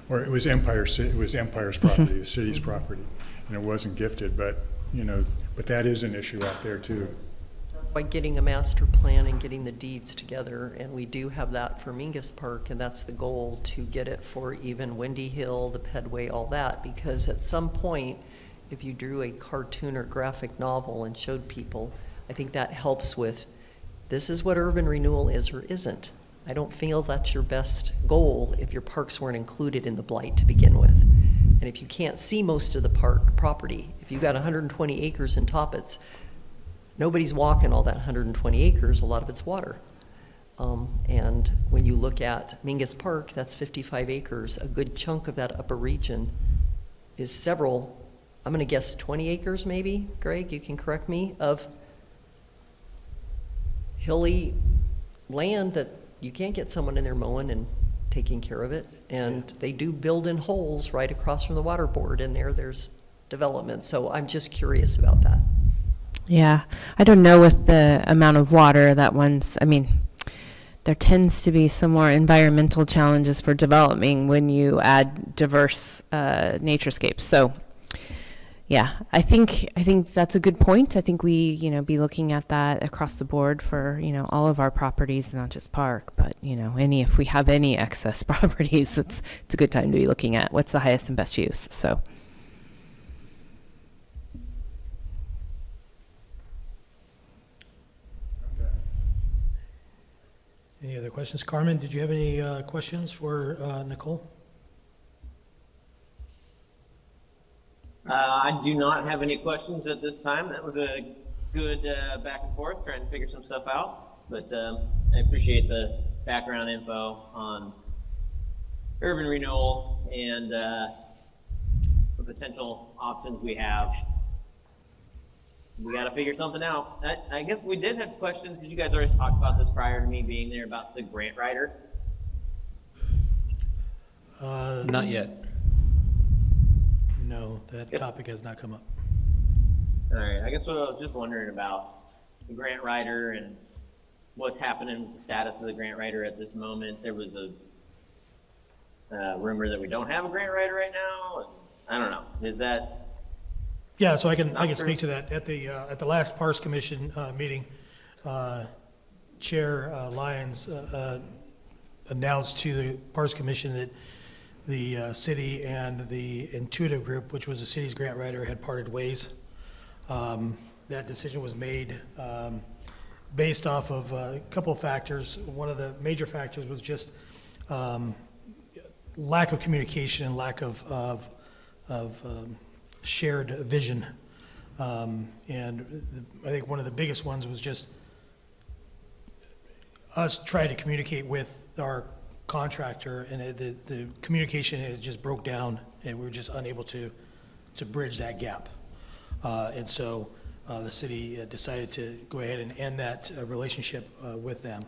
Or it was Empire's property, the city's property, and it wasn't gifted, but that is an issue out there too. By getting a master plan and getting the deeds together, and we do have that for Mingus Park, and that's the goal, to get it for even Windy Hill, the Pedway, all that, because at some point, if you drew a cartoon or graphic novel and showed people, I think that helps with, this is what urban renewal is or isn't. I don't feel that's your best goal if your parks weren't included in the blight to begin with. And if you can't see most of the park property, if you've got 120 acres in Toppets, nobody's walking all that 120 acres, a lot of it's water. And when you look at Mingus Park, that's 55 acres. A good chunk of that upper region is several, I'm gonna guess 20 acres maybe, Greg, you can correct me, of hilly land that you can't get someone in there mowing and taking care of it. And they do build in holes right across from the water board, and there's development. So I'm just curious about that. Yeah, I don't know with the amount of water that there tends to be some more environmental challenges for developing when you add diverse naturescapes. So, yeah, I think that's a good point. I think we, be looking at that across the board for, all of our properties, not just park, but, if we have any excess properties, it's a good time to be looking at what's the highest and best use. So. Any other questions? Carmen, did you have any questions for Nicole? I do not have any questions at this time. That was a good back and forth, trying to figure some stuff out. But I appreciate the background info on urban renewal and the potential options we have. We got to figure something out. I guess we did have questions. Did you guys already talk about this prior to me being there about the grant writer? Not yet. No, that Yes. topic has not come up. All right. I guess what I was just wondering about the grant writer and what's happening with the status of the grant writer at this moment. There was a rumor that we don't have a grant writer right now. And I don't know. Is that Yeah, so I can Not speak to that. At the last Parks Commission meeting, Chair Lyons announced to the Parks Commission that the city and the Intuitive Group, which was the city's grant writer, had parted ways. That decision was made based off of a couple of factors. One of the major factors was just lack of communication and lack of shared vision. I think one of the biggest ones was just us trying to communicate with our contractor, and the communication has just broke down, and we were just unable to bridge that gap. And so the city decided to go ahead and end that relationship with them.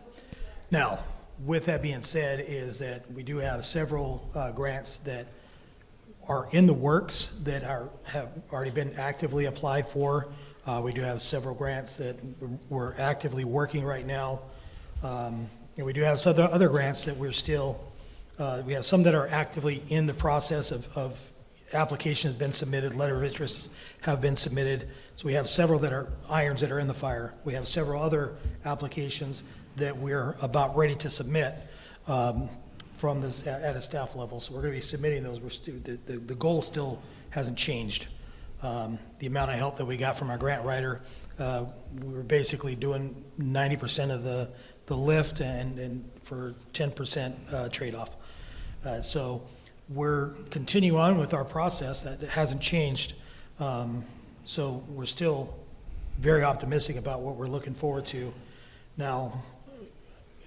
Now, with that being said, is that we do have several grants that are in the works that have already been actively applied for. We do have several grants that we're actively working right now. And we do have some other grants that we're still, we have some that are actively in the process of application has been submitted, letter of interest have been submitted. So we have several that are irons that are in the fire. We have several other applications that we're about ready to submit from this at a staff level. So we're going to be submitting those. The goal still hasn't changed. The amount of help that we got from our grant writer, we were basically doing 90% of the lift and for 10% trade-off. So we're continuing on with our process. That hasn't changed. So we're still very optimistic about what we're looking forward to. Now,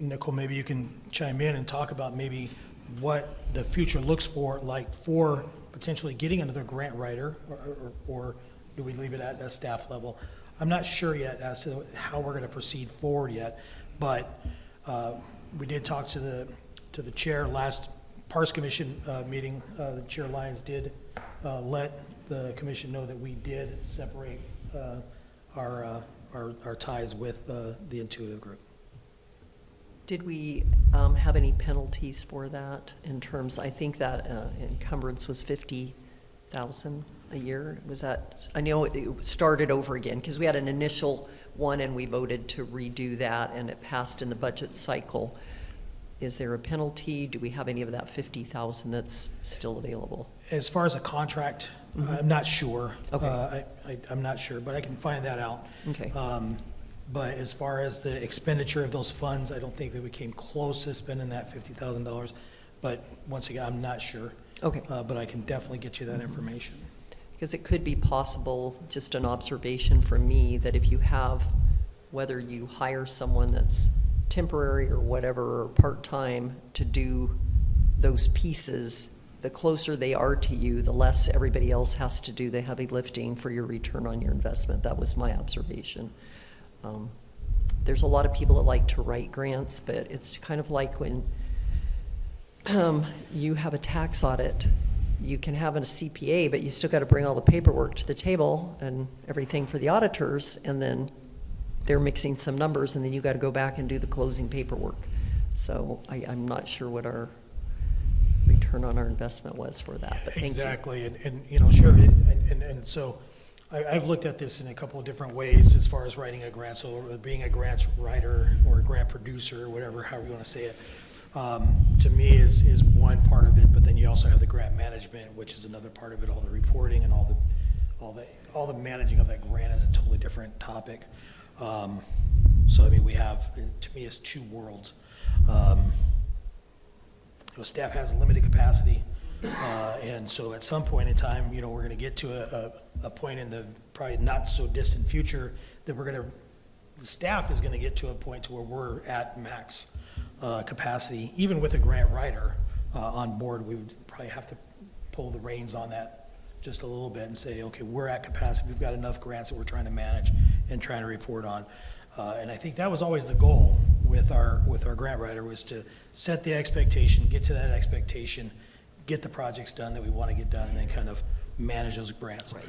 Nicole, maybe you can chime in and talk about maybe what the future looks for potentially getting another grant writer, or do we leave it at a staff level? I'm not sure yet as to how we're going to proceed forward yet, but we did talk to the chair last Parks Commission meeting. The Chair Lyons did let the commission know that we did separate our ties with the Intuitive Group. Did we have any penalties for that in terms, I think that encumbrance was 50,000 a year? Was that, I know it started over again because we had an initial one and we voted to redo that and it passed in the budget cycle. Is there a penalty? Do we have any of that 50,000 that's still available? As far as a contract, I'm not sure. Okay. I'm not sure, but I can find that out. Okay. But as far as the expenditure of those funds, I don't think that we came close to spending that $50,000. But once again, I'm not sure. Okay. But I can definitely get you that information. Because it could be possible, just an observation from me, that if you have, whether you hire someone that's temporary or whatever, or part-time to do those pieces, the closer they are to you, the less everybody else has to do the heavy lifting for your return on your investment. That was my observation. There's a lot of people that like to write grants, but it's kind of like when you have a tax audit. You can have a CPA, but you still got to bring all the paperwork to the table and everything for the auditors, and then they're mixing some numbers, and then you got to go back and do the closing paperwork. So I'm not sure what our return on our investment was for that, but thank you. Exactly, and you know, sure, and so I've looked at this in a couple of different ways as far as writing a grant, so being a grant writer or a grant producer, or whatever, however you want to say it, to me is one part of it, but then you also have the grant management, which is another part of it, all the reporting and all the managing of that grant is a totally different topic. So I mean, we have, to me, it's two worlds. Staff has limited capacity, and so at some point in time, you know, we're going to get to a point in the probably not so distant future that we're going to the staff is gonna get to a point to where we're at max capacity. Even with a grant writer on board, we would probably have to pull the reins on that just a little bit and say, okay, we're at capacity, we've got enough grants that we're trying to manage and trying to report on. And I think that was always the goal with our grant writer, was to set the expectation, get to that expectation, get the projects done that we want to get done, and then kind of manage those grants. Right.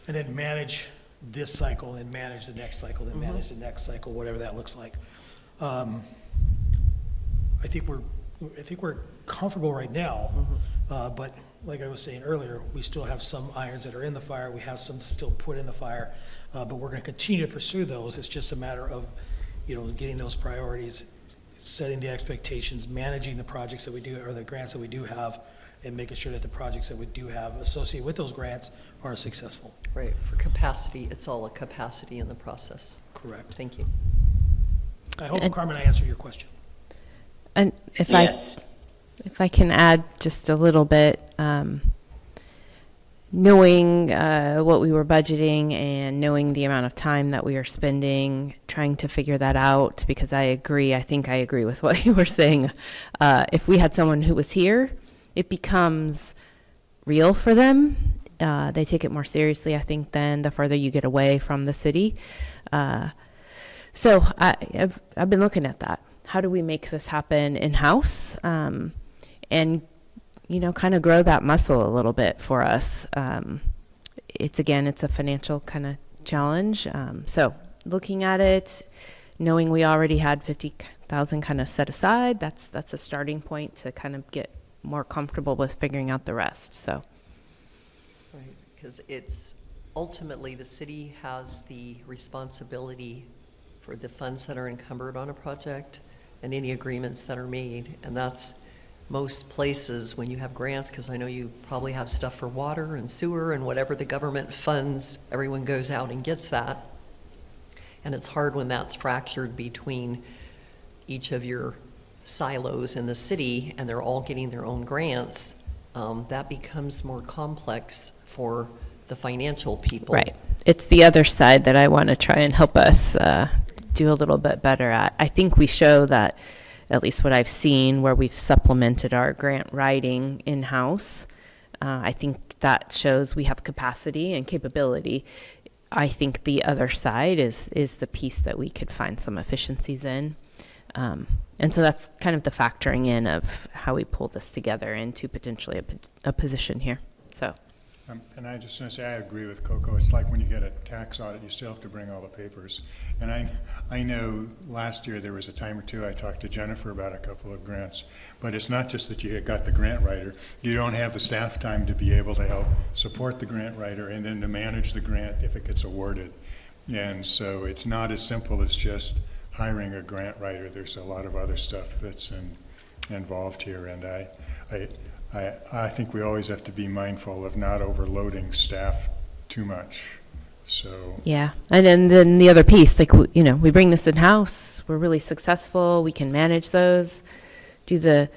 And then manage this cycle, and manage the next cycle, then manage the next cycle, whatever that looks like. I think we're comfortable right now, but like I was saying earlier, we still have some irons that are in the fire. We have some to still put in the fire, but we're going to continue to pursue those. It's just a matter of, getting those priorities, setting the expectations, managing the projects that we do, or the grants that we do have, and making sure that the projects that we do have associated with those grants are successful. Right, for capacity, it's all a capacity in the process. Correct. Thank you. I hope, Carmen, I answered your question. And if Yes. if I can add just a little bit, knowing what we were budgeting and knowing the amount of time that we are spending trying to figure that out, because I think I agree with what you were saying. If we had someone who was here, it becomes real for them. They take it more seriously, I think, than the further you get away from the city. So I've been looking at that. How do we make this happen in-house? And kind of grow that muscle a little bit for us. It's a financial kind of challenge. So looking at it, knowing we already had 50,000 kind of set aside, that's a starting point to kind of get more comfortable with figuring out the rest. So. Right, because it's ultimately the city has the responsibility for the funds that are encumbered on a project and any agreements that are made. And that's most places when you have grants, because I know you probably have stuff for water and sewer and whatever the government funds, everyone goes out and gets that. And it's hard when that's fractured between each of your silos in the city and they're all getting their own grants. That becomes more complex for the financial people. Right. It's the other side that I want to try and help us do a little bit better at. I think we show that, at least what I've seen, where we've supplemented our grant writing in-house. I think that shows we have capacity and capability. I think the other side is the piece that we could find some efficiencies in. And so that's kind of the factoring in of how we pull this together into potentially a position here. So. And I just want to say, I agree with Coco. It's like when you get a tax audit, you still have to bring all the papers. And I know last year there was a time or two I talked to Jennifer about a couple of grants, but it's not just that you got the grant writer. You don't have the staff time to be able to help support the grant writer and then to manage the grant if it gets awarded. And so it's not as simple as just hiring a grant writer. There's a lot of other stuff that's involved here. And I think we always have to be mindful of not overloading staff too much. So Yeah, and then the other piece, like, we bring this in-house, we're really successful, we can manage those. Do the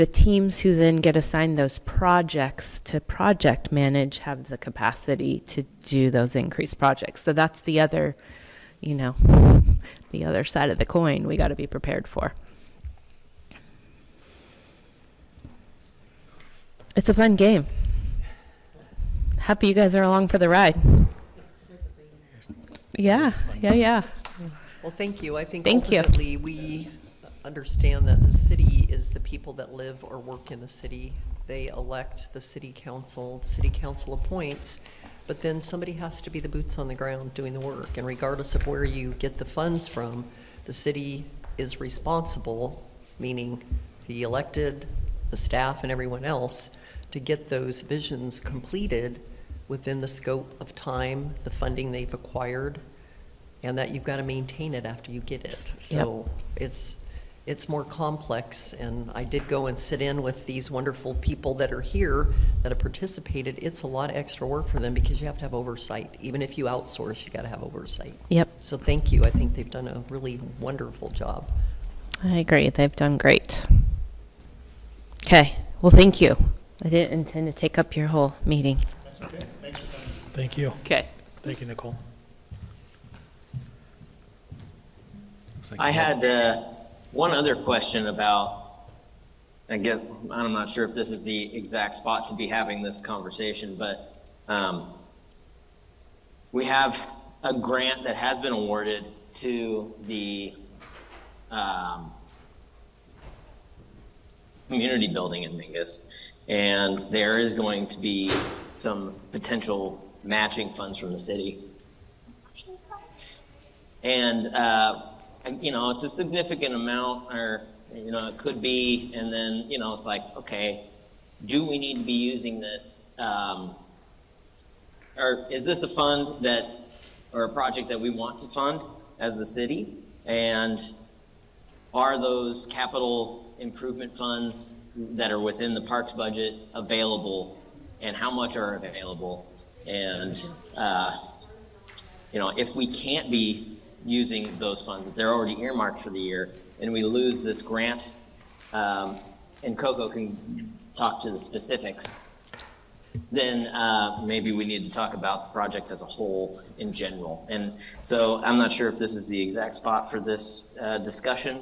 teams who then get assigned those projects to project manage have the capacity to do those increased projects? So that's the other, the other side of the coin we got to be prepared for. It's a fun game. Happy you guys are along for the ride. Yeah. Well, thank you. I think Thank you. ultimately we understand that the city is the people that live or work in the city. They elect the city council appoints, but then somebody has to be the boots on the ground doing the work. And regardless of where you get the funds from, the city is responsible, meaning the elected, the staff, and everyone else, to get those visions completed within the scope of time, the funding they've acquired, and that you've got to maintain it after you get it. So it's more complex, and I did go and sit in with these wonderful people that are here that have participated. It's a lot of extra work for them because you have to have oversight. Even if you outsource, you got to have oversight. Yep, So thank you. I think they've done a really wonderful job. I agree. They've done great. Okay, well, thank you. I didn't intend to take up your whole meeting. that's okay. Thanks for coming. Thank you. Okay. Thank you, Nicole. like I you had one other question about, again, I'm not sure if this is the exact spot to be having this conversation, but we have a grant that has been awarded to the community building in Mingus, and there is going to be some potential matching funds from the city. And, it's a significant amount, or, it could be, and then, it's like, okay, do we need to be using this? Or is this a fund or a project that we want to fund as the city? And are those capital improvement funds that are within the parks budget available, and how much are available? And, if we can't be using those funds, if they're already earmarked for the year, and we lose this grant, and Coco can talk to the specifics, then maybe we need to talk about the project as a whole in general. And so I'm not sure if this is the exact spot for this discussion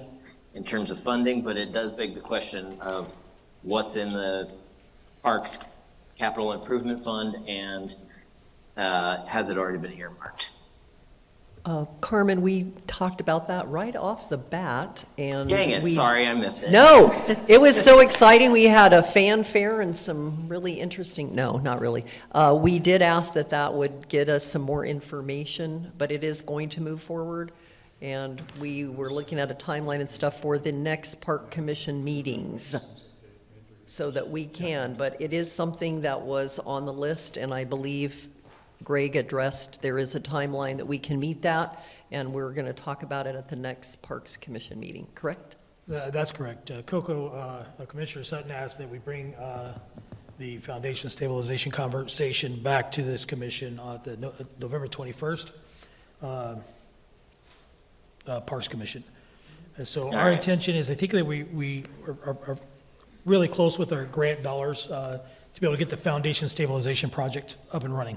in terms of funding, but it does beg the question of what's in the Parks Capital Improvement Fund, and has it already been earmarked? Carmen, we talked about that right off the bat, and Dang it, sorry, I missed it. No, it was so exciting. We had a fanfare and some really interesting, no, not really. We did ask that would get us some more information, but it is going to move forward. And we were looking at a timeline and stuff for the next park commission meetings so that we can, but it is something that was on the list, and I believe Greg addressed, there is a timeline that we can meet that, and we're going to talk about it at the next Parks Commission meeting, correct? That's correct. Coco, Commissioner Sutton asked that we bring the foundation stabilization conversation back to this commission at the November 21st Parks Commission. And so our intention is, I think that we are really close with our grant dollars to be able to get the foundation stabilization project up and running.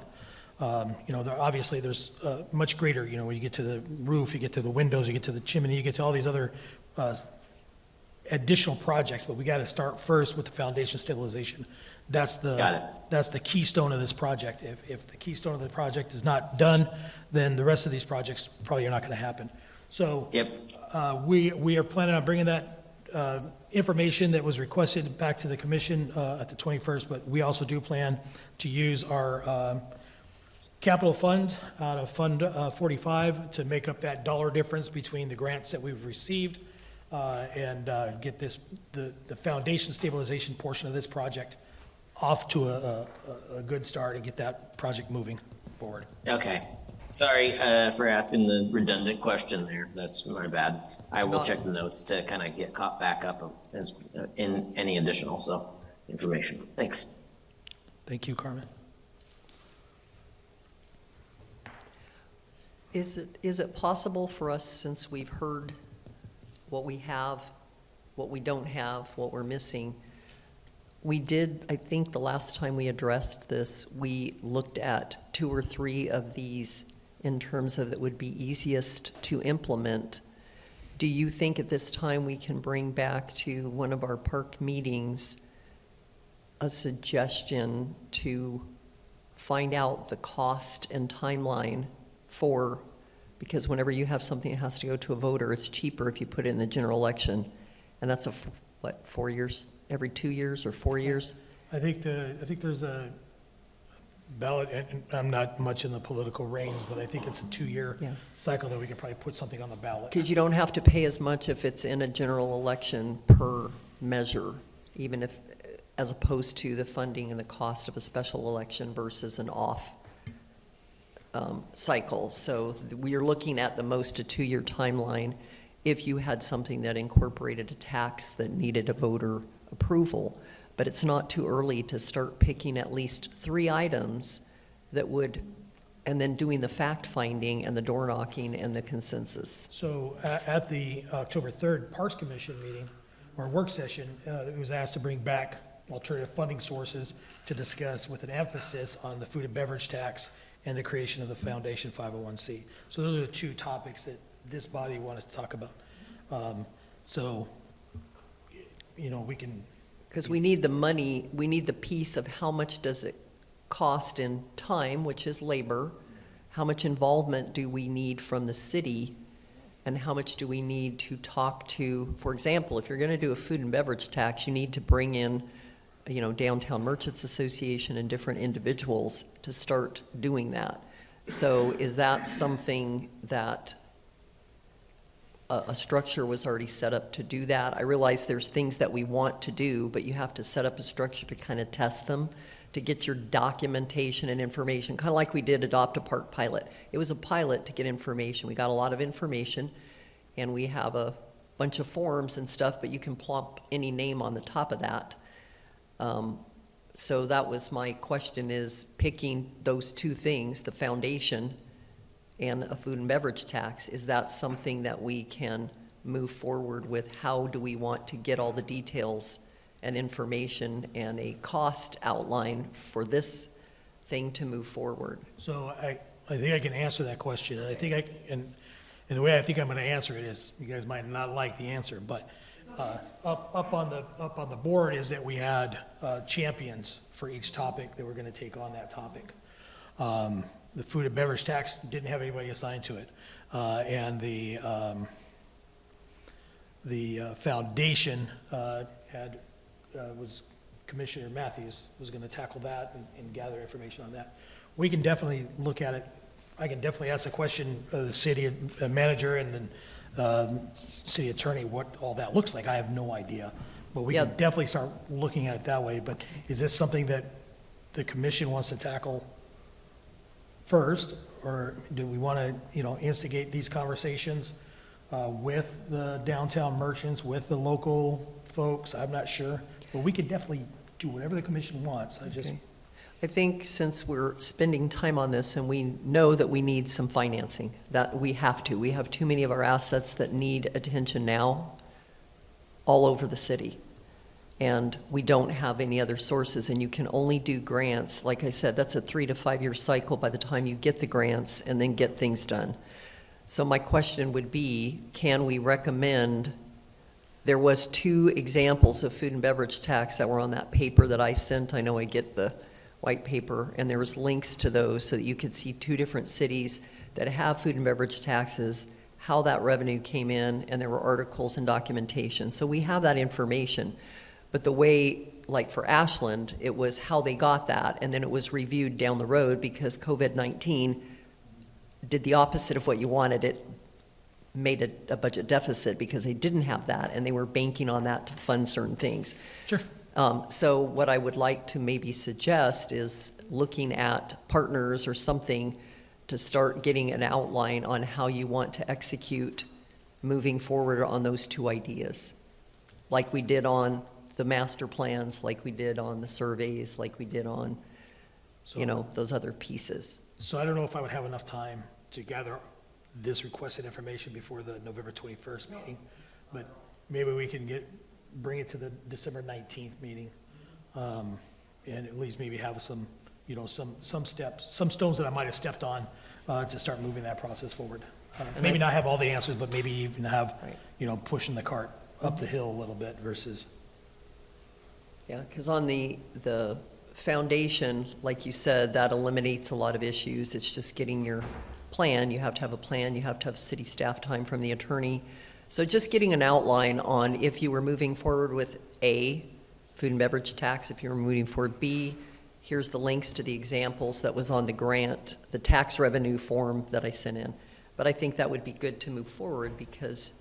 Obviously there's much greater, when you get to the roof, you get to the windows, you get to the chimney, you get to all these other additional projects, but we got to start first with the foundation stabilization. That's the keystone of this project. If the keystone of the project is not done, then the rest of these projects probably are not going to happen. So Yep. We are planning on bringing that information that was requested back to the commission at the 21st, but we also do plan to use our capital fund out of Fund 45 to make up that dollar difference between the grants that we've received and get the foundation stabilization portion of this project off to a good start and get that project moving forward. Okay. Sorry for asking the redundant question there. That's my bad. I will check the notes to kind of get caught back up as in any additional information. Thanks. Thank you, Carmen. Is it possible for us, since we've heard what we have, what we don't have, what we're missing, we did, I think the last time we addressed this, we looked at 2 or 3 of these in terms of that would be easiest to implement. Do you think at this time we can bring back to one of our park meetings a suggestion to find out the cost and timeline for, because whenever you have something that has to go to a voter, it's cheaper if you put it in the general election, and that's 4 years, every 2 years or 4 years? I think there's a ballot, and I'm not much in the political range, but I think it's a 2-year cycle that we could probably put something on the ballot. Because you don't have to pay as much if it's in a general election per measure, even if, as opposed to the funding and the cost of a special election versus an off cycle. So we are looking at the most a 2-year timeline if you had something that incorporated a tax that needed a voter approval. But it's not too early to start picking at least 3 items that would, and then doing the fact finding and the door knocking and the consensus. So at the October 3rd Parks Commission meeting, or work session, it was asked to bring back alternative funding sources to discuss with an emphasis on the food and beverage tax and the creation of the foundation 501c. So those are the 2 topics that this body wanted to talk about. So, you know, we can, Because we need the money, we need the piece of how much does it cost in time, which is labor, how much involvement do we need from the city, and how much do we need to talk to, for example, if you're gonna do a food and beverage tax, you need to bring in, you know, Downtown Merchants Association and different individuals to start doing that. So is that something that a structure was already set up to do that? I realize there's things that we want to do, but you have to set up a structure to kind of test them, to get your documentation and information, kind of like we did Adopt a Park pilot. It was a pilot to get information. We got a lot of information, and we have a bunch of forms and stuff, but you can plop any name on the top of that. So that was my question, is picking those two things, the foundation and a food and beverage tax, is that something that we can move forward with? How do we want to get all the details and information and a cost outline for this thing to move forward? so I think I can answer that question, and I think and the way I think I'm gonna answer it is, you guys might not like the answer, but, up on the board is that we had, champions for each topic that were gonna take on that topic. The food and beverage tax didn't have anybody assigned to it, and the foundation, was Commissioner Matthews was gonna tackle that and gather information on that. We can definitely look at it. I can definitely ask the question of the city manager and then city attorney what all that looks like. I have no idea, but we can Yeah. definitely start looking at it that way. But is this something that the commission wants to tackle first, or do we want to, you know, instigate these conversations with the downtown merchants, with the local folks? I'm not sure, but we could definitely do whatever the commission wants. Okay. I think since we're spending time on this and we know that we need some financing, that we have too many of our assets that need attention now all over the city. And we don't have any other sources, and you can only do grants. Like I said, that's a 3 to 5 year cycle by the time you get the grants and then get things done. So my question would be, can we recommend, there was 2 examples of food and beverage tax that were on that paper that I sent. I know I get the white paper, and there was links to those so that you could see 2 different cities that have food and beverage taxes, how that revenue came in, and there were articles and documentation. So we have that information. But the way, like for Ashland, it was how they got that, and then it was reviewed down the road because COVID-19 did the opposite of what you wanted. It made a budget deficit because they didn't have that, and they were banking on that to fund certain things. Sure. So what I would like to maybe suggest is looking at partners or something to start getting an outline on how you want to execute moving forward on those 2 ideas, like we did on the master plans, like we did on the surveys, like we did on, you know, those other pieces. So I don't know if I would have enough time to gather this requested information before the November 21st meeting, but maybe we can bring it to the December 19th meeting, and at least maybe have some, you know, some steps, some stones that I might have stepped on to start moving that process forward. Maybe not have all the answers, but maybe even have, Right. you know, pushing the cart up the hill a little bit versus. Yeah, because on the foundation, like you said, that eliminates a lot of issues. It's just getting your plan. You have to have a plan. You have to have city staff time from the attorney. So just getting an outline on if you were moving forward with A, food and beverage tax, if you were moving forward B, here's the links to the examples that was on the grant, the tax revenue form that I sent in. But I think that would be good to move forward because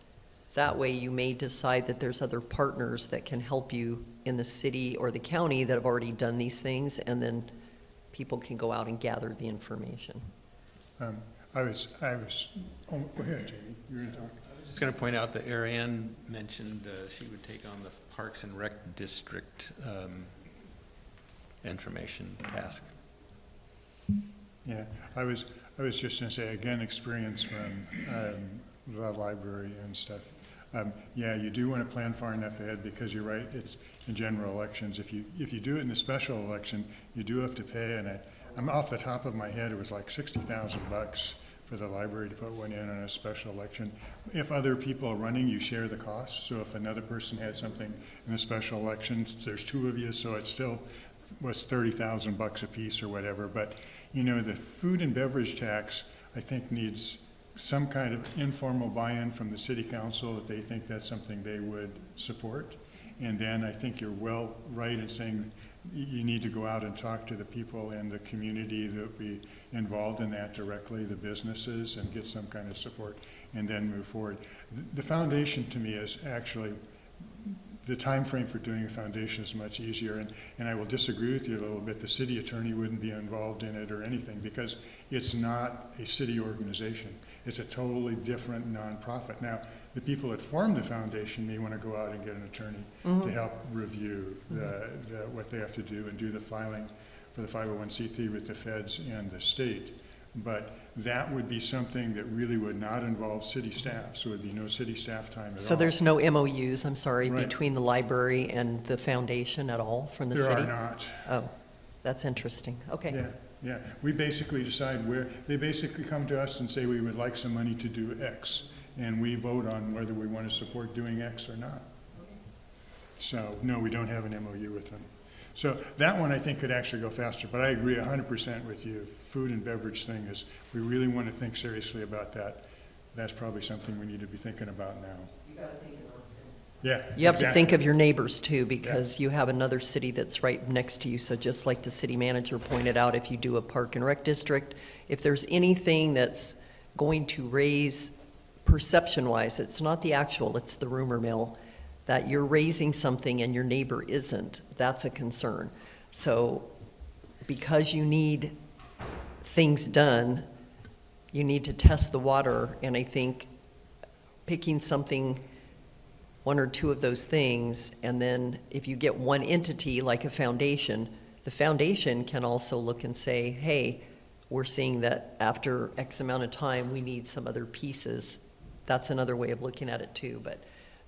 that way you may decide that there's other partners that can help you in the city or the county that have already done these things, and then people can go out and gather the information. Oh, go ahead, Jamie, you were going to talk. Just going to point out that Ariane mentioned she would take on the Parks and Rec District information task. Yeah, I was just going to say, again, experience from the library and stuff. Yeah, you do want to plan far enough ahead because you're right, it's in general elections. If you do it in a special election, you do have to pay, and I'm off the top of my head, it was like $60,000 for the library to put one in on a special election. If other people are running, you share the costs. So if another person had something in a special election, there's two of you, so it still was $30,000 a piece or whatever. But, you know, the food and beverage tax, I think, needs some kind of informal buy-in from the city council that they think that's something they would support. And then I think you're well right in saying you need to go out and talk to the people in the community that will be involved in that directly, the businesses, and get some kind of support, and then move forward. The foundation, to me, is actually, the time frame for doing a foundation is much easier, and I will disagree with you a little bit. The city attorney wouldn't be involved in it or anything, because it's not a city organization. It's a totally different nonprofit. Now, the people that form the foundation may want to go out and get an attorney to help review what they have to do and do the filing for the 501c3 with the feds and the state. But that would be something that really would not involve city staff, so it would be no city staff time at all. So there's no MOUs, I'm sorry, Right. between the library and the foundation at all from the city? There are not. Oh, that's interesting. Okay. Yeah, yeah. We basically decide where, they basically come to us and say, we would like some money to do X, and we vote on whether we want to support doing X or not. So, no, we don't have an MOU with them. So that one I think could actually go faster, but I agree 100% with you. Food and beverage thing is, if we really want to think seriously about that, that's probably something we need to be thinking about now. You gotta think of Yeah. You have to exactly. think of your neighbors too, because you have another city that's right next to you. So just like the city manager pointed out, if you do a park and rec district, if there's anything that's going to raise perception-wise, it's not the actual, it's the rumor mill, that you're raising something and your neighbor isn't, that's a concern. So because you need things done, you need to test the water, and I think picking something, one or two of those things, and then if you get one entity like a foundation, the foundation can also look and say, hey, we're seeing that after X amount of time, we need some other pieces. That's another way of looking at it too, but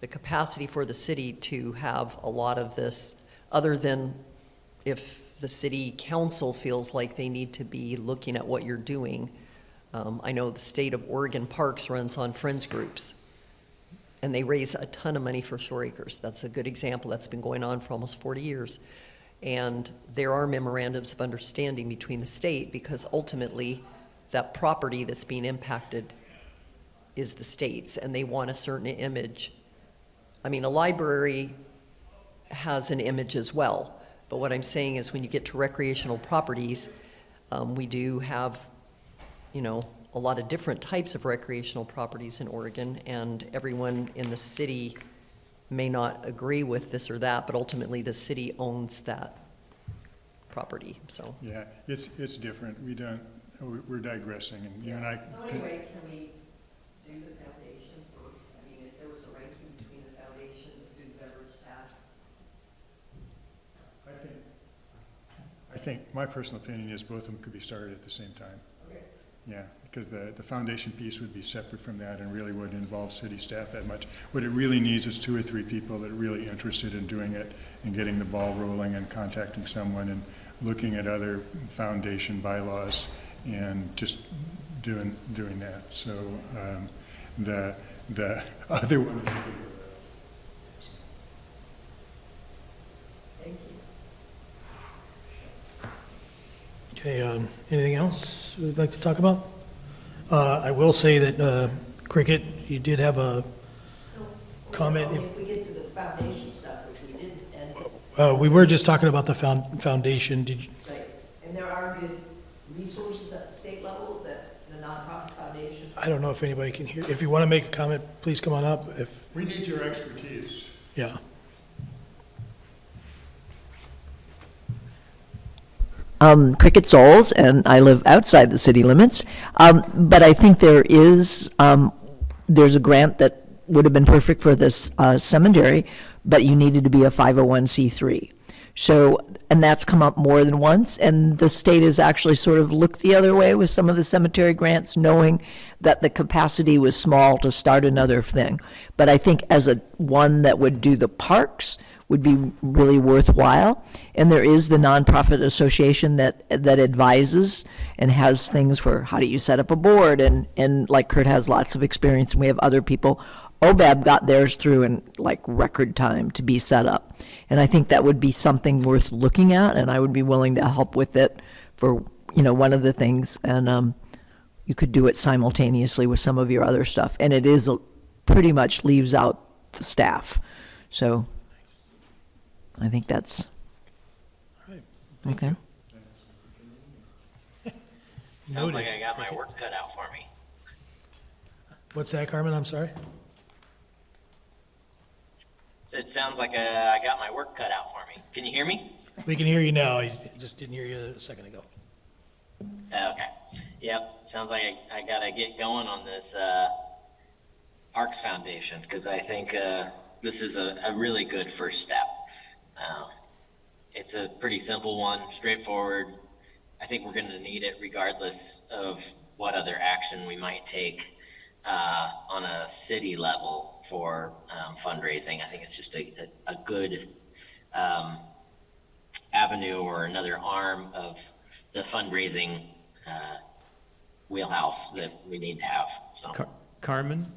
the capacity for the city to have a lot of this, other than if the city council feels like they need to be looking at what you're doing. I know the state of Oregon Parks runs on friends groups, and they raise a ton of money for Shore Acres. That's a good example. That's been going on for almost 40 years. And there are memorandums of understanding between the state, because ultimately that property that's being impacted is the state's, and they want a certain image. I mean, a library has an image as well, but what I'm saying is when you get to recreational properties, we do have, you know, a lot of different types of recreational properties in Oregon, and everyone in the city may not agree with this or that, but ultimately the city owns that property, so. Yeah, it's different. We don't, we're digressing, and you and I. So anyway, can we do the foundation first? I mean, if there was a ranking between the foundation and the food and beverage tax. I think my personal opinion is both of them could be started at the same time. Okay. Yeah, because the foundation piece would be separate from that and really wouldn't involve city staff that much. What it really needs is 2 or 3 people that are really interested in doing it and getting the ball rolling and contacting someone and looking at other foundation bylaws and just doing that. So the other one is Thank you. Okay, anything else we'd like to talk about? I will say that, Cricket, you did have a comment. If we get to the foundation stuff, which we didn't, and, We were just talking about the foundation. Did you, right, and there are good resources at the state level that the nonprofit foundation. I don't know if anybody can hear. If you want to make a comment, please come on up. If, we need your expertise. yeah. Cricket Souls, and I live outside the city limits. But I think there's a grant that would have been perfect for this cemetery, but you needed to be a 501c3. So, and that's come up more than once, and the state has actually sort of looked the other way with some of the cemetery grants, knowing that the capacity was small to start another thing. But I think as a one that would do the parks would be really worthwhile. And there is the nonprofit association that advises and has things for how do you set up a board, and like Kurt has lots of experience, and we have other people. OBAB got theirs through in like record time to be set up. And I think that would be something worth looking at, and I would be willing to help with it for, one of the things. And you could do it simultaneously with some of your other stuff. And it is pretty much leaves out the staff. So I think that's All right. okay. Sounds like I got my work cut out for me. What's that, Carmen? I'm sorry? It sounds like I got my work cut out for me. Can you hear me? We can hear you now. I just didn't hear you a second ago. Okay. Yep. Sounds like I gotta get going on this Parks Foundation, because I think this is a really good first step. It's a pretty simple one, straightforward. I think we're going to need it regardless of what other action we might take on a city level for fundraising. I think it's just a good avenue or another arm of the fundraising wheelhouse that we need to have. So. Carmen?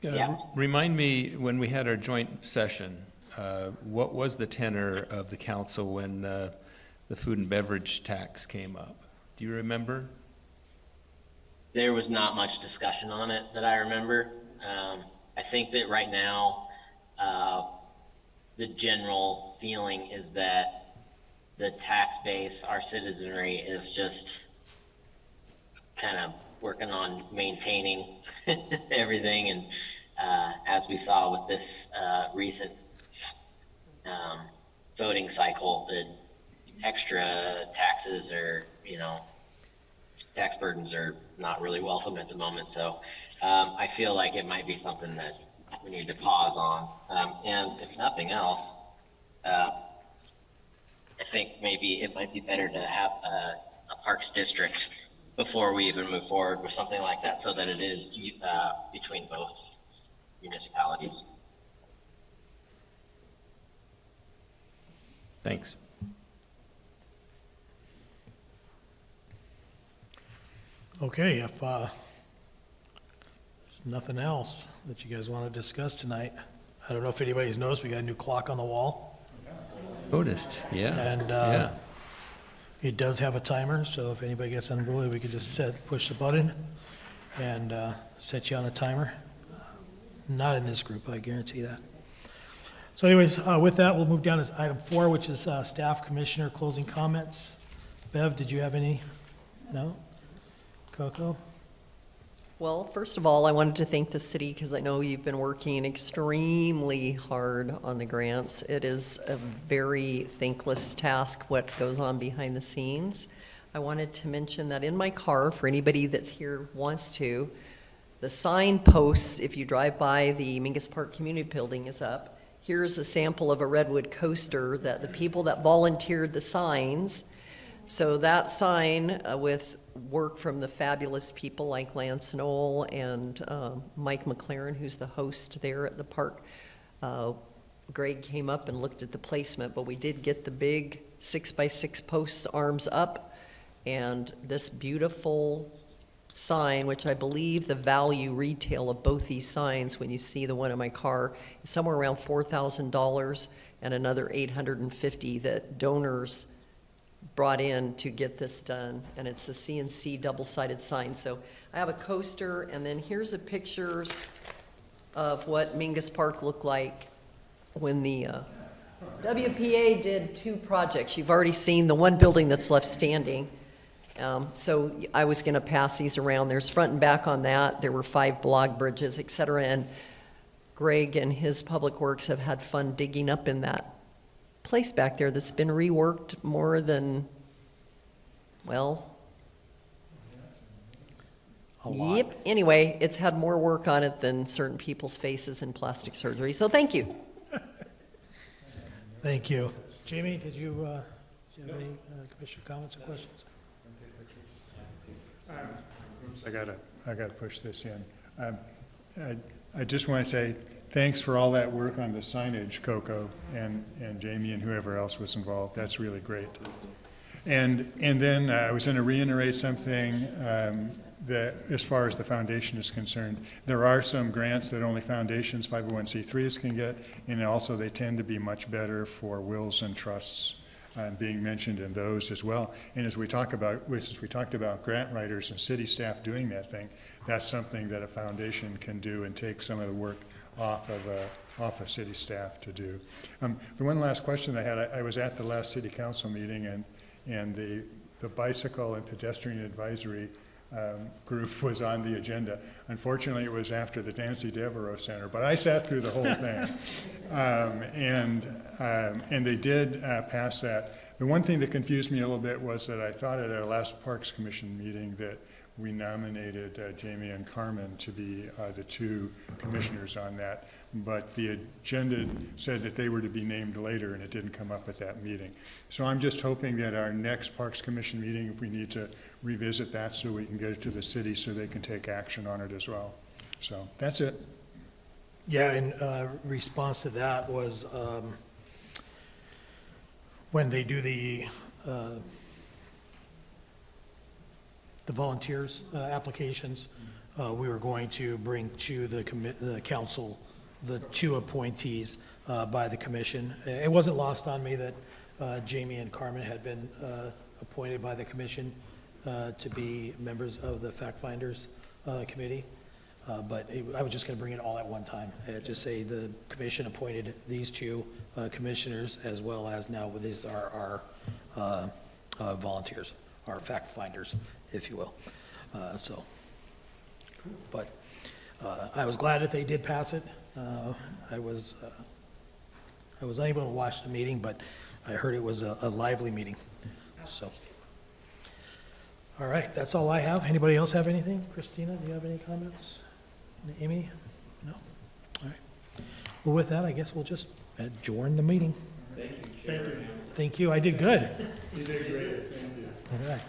Yeah. Remind me, when we had our joint session, what was the tenor of the council when the food and beverage tax came up? Do you remember? There was not much discussion on it that I remember. I think that right now, the general feeling is that the tax base, our citizenry, is just kind of working on maintaining everything. And as we saw with this recent voting cycle, the extra taxes or, tax burdens are not really welcome at the moment. So I feel like it might be something that we need to pause on. And if nothing else, I think maybe it might be better to have a parks district before we even move forward with something like that, so that it is between both municipalities. Thanks. Okay, if there's nothing else that you guys want to discuss tonight, I don't know if anybody's noticed, we got a new clock on the wall. Noticed, yeah. And Yeah. it does have a timer, so if anybody gets unruly, we could just push the button and set you on a timer. Not in this group, I guarantee that. So anyways, with that, we'll move down to item 4, which is staff commissioner closing comments. Bev, did you have any? No? Coco? Well, first of all, I wanted to thank the city because I know you've been working extremely hard on the grants. It is a very thankless task, what goes on behind the scenes. I wanted to mention that in my car, for anybody that's here wants to, the sign posts, if you drive by the Mingus Park Community Building, is up. Here's a sample of a redwood coaster that the people that volunteered the signs. So that sign with work from the fabulous people like Lance Knoll and Mike McLaren, who's the host there at the park. Greg came up and looked at the placement, but we did get the big 6x6 posts arms up, and this beautiful sign, which I believe the value retail of both these signs, when you see the one in my car, is somewhere around $4,000, and another $850 that donors brought in to get this done. And it's a CNC double-sided sign. So I have a coaster, and then here's a pictures of what Mingus Park looked like when the WPA did 2 projects. You've already seen the one building that's left standing. So I was going to pass these around. There's front and back on that. There were 5 blog bridges, et cetera. And Greg and his public works have had fun digging up in that place back there that's been reworked more than, well, A lot. yep. Anyway, it's had more work on it than certain people's faces in plastic surgery. So thank you. Thank you. Jamie, did you have any commissioner comments or questions? Oops, I gotta push this in. I just want to say thanks for all that work on the signage, Coco, and Jamie and whoever else was involved. That's really great. And then I was going to reiterate something that, as far as the foundation is concerned, there are some grants that only foundations, 501c3s can get, and also they tend to be much better for wills and trusts being mentioned in those as well. And as we talked about grant writers and city staff doing that thing, that's something that a foundation can do and take some of the work off of city staff to do. The one last question I had, I was at the last city council meeting, and the bicycle and pedestrian advisory group was on the agenda. Unfortunately, it was after the Nancy Devereaux Center, but I sat through the whole thing. And they did pass that. The one thing that confused me a little bit was that I thought at our last Parks Commission meeting that we nominated Jamie and Carmen to be the two commissioners on that, but the agenda said that they were to be named later, and it didn't come up at that meeting. So I'm just hoping that our next Parks Commission meeting, if we need to revisit that so we can get it to the city so they can take action on it as well. So that's it. Yeah, and response to that was when they do the volunteers applications, we were going to bring to the council the two appointees by the commission. It wasn't lost on me that Jamie and Carmen had been appointed by the commission to be members of the Fact Finders Committee. But I was just going to bring it all at one time. Just say the commission appointed these two commissioners, as well as now these are our volunteers, our fact finders, if you will. But I was glad that they did pass it. I was unable to watch the meeting, but I heard it was a lively meeting. So, all right, that's all I have. Anybody else have anything? Christina, do you have any comments? Amy? No? All right. Well, with that, I guess we'll just adjourn the meeting. Thank you. Thank you. I did good. You did great. Thank you. All right.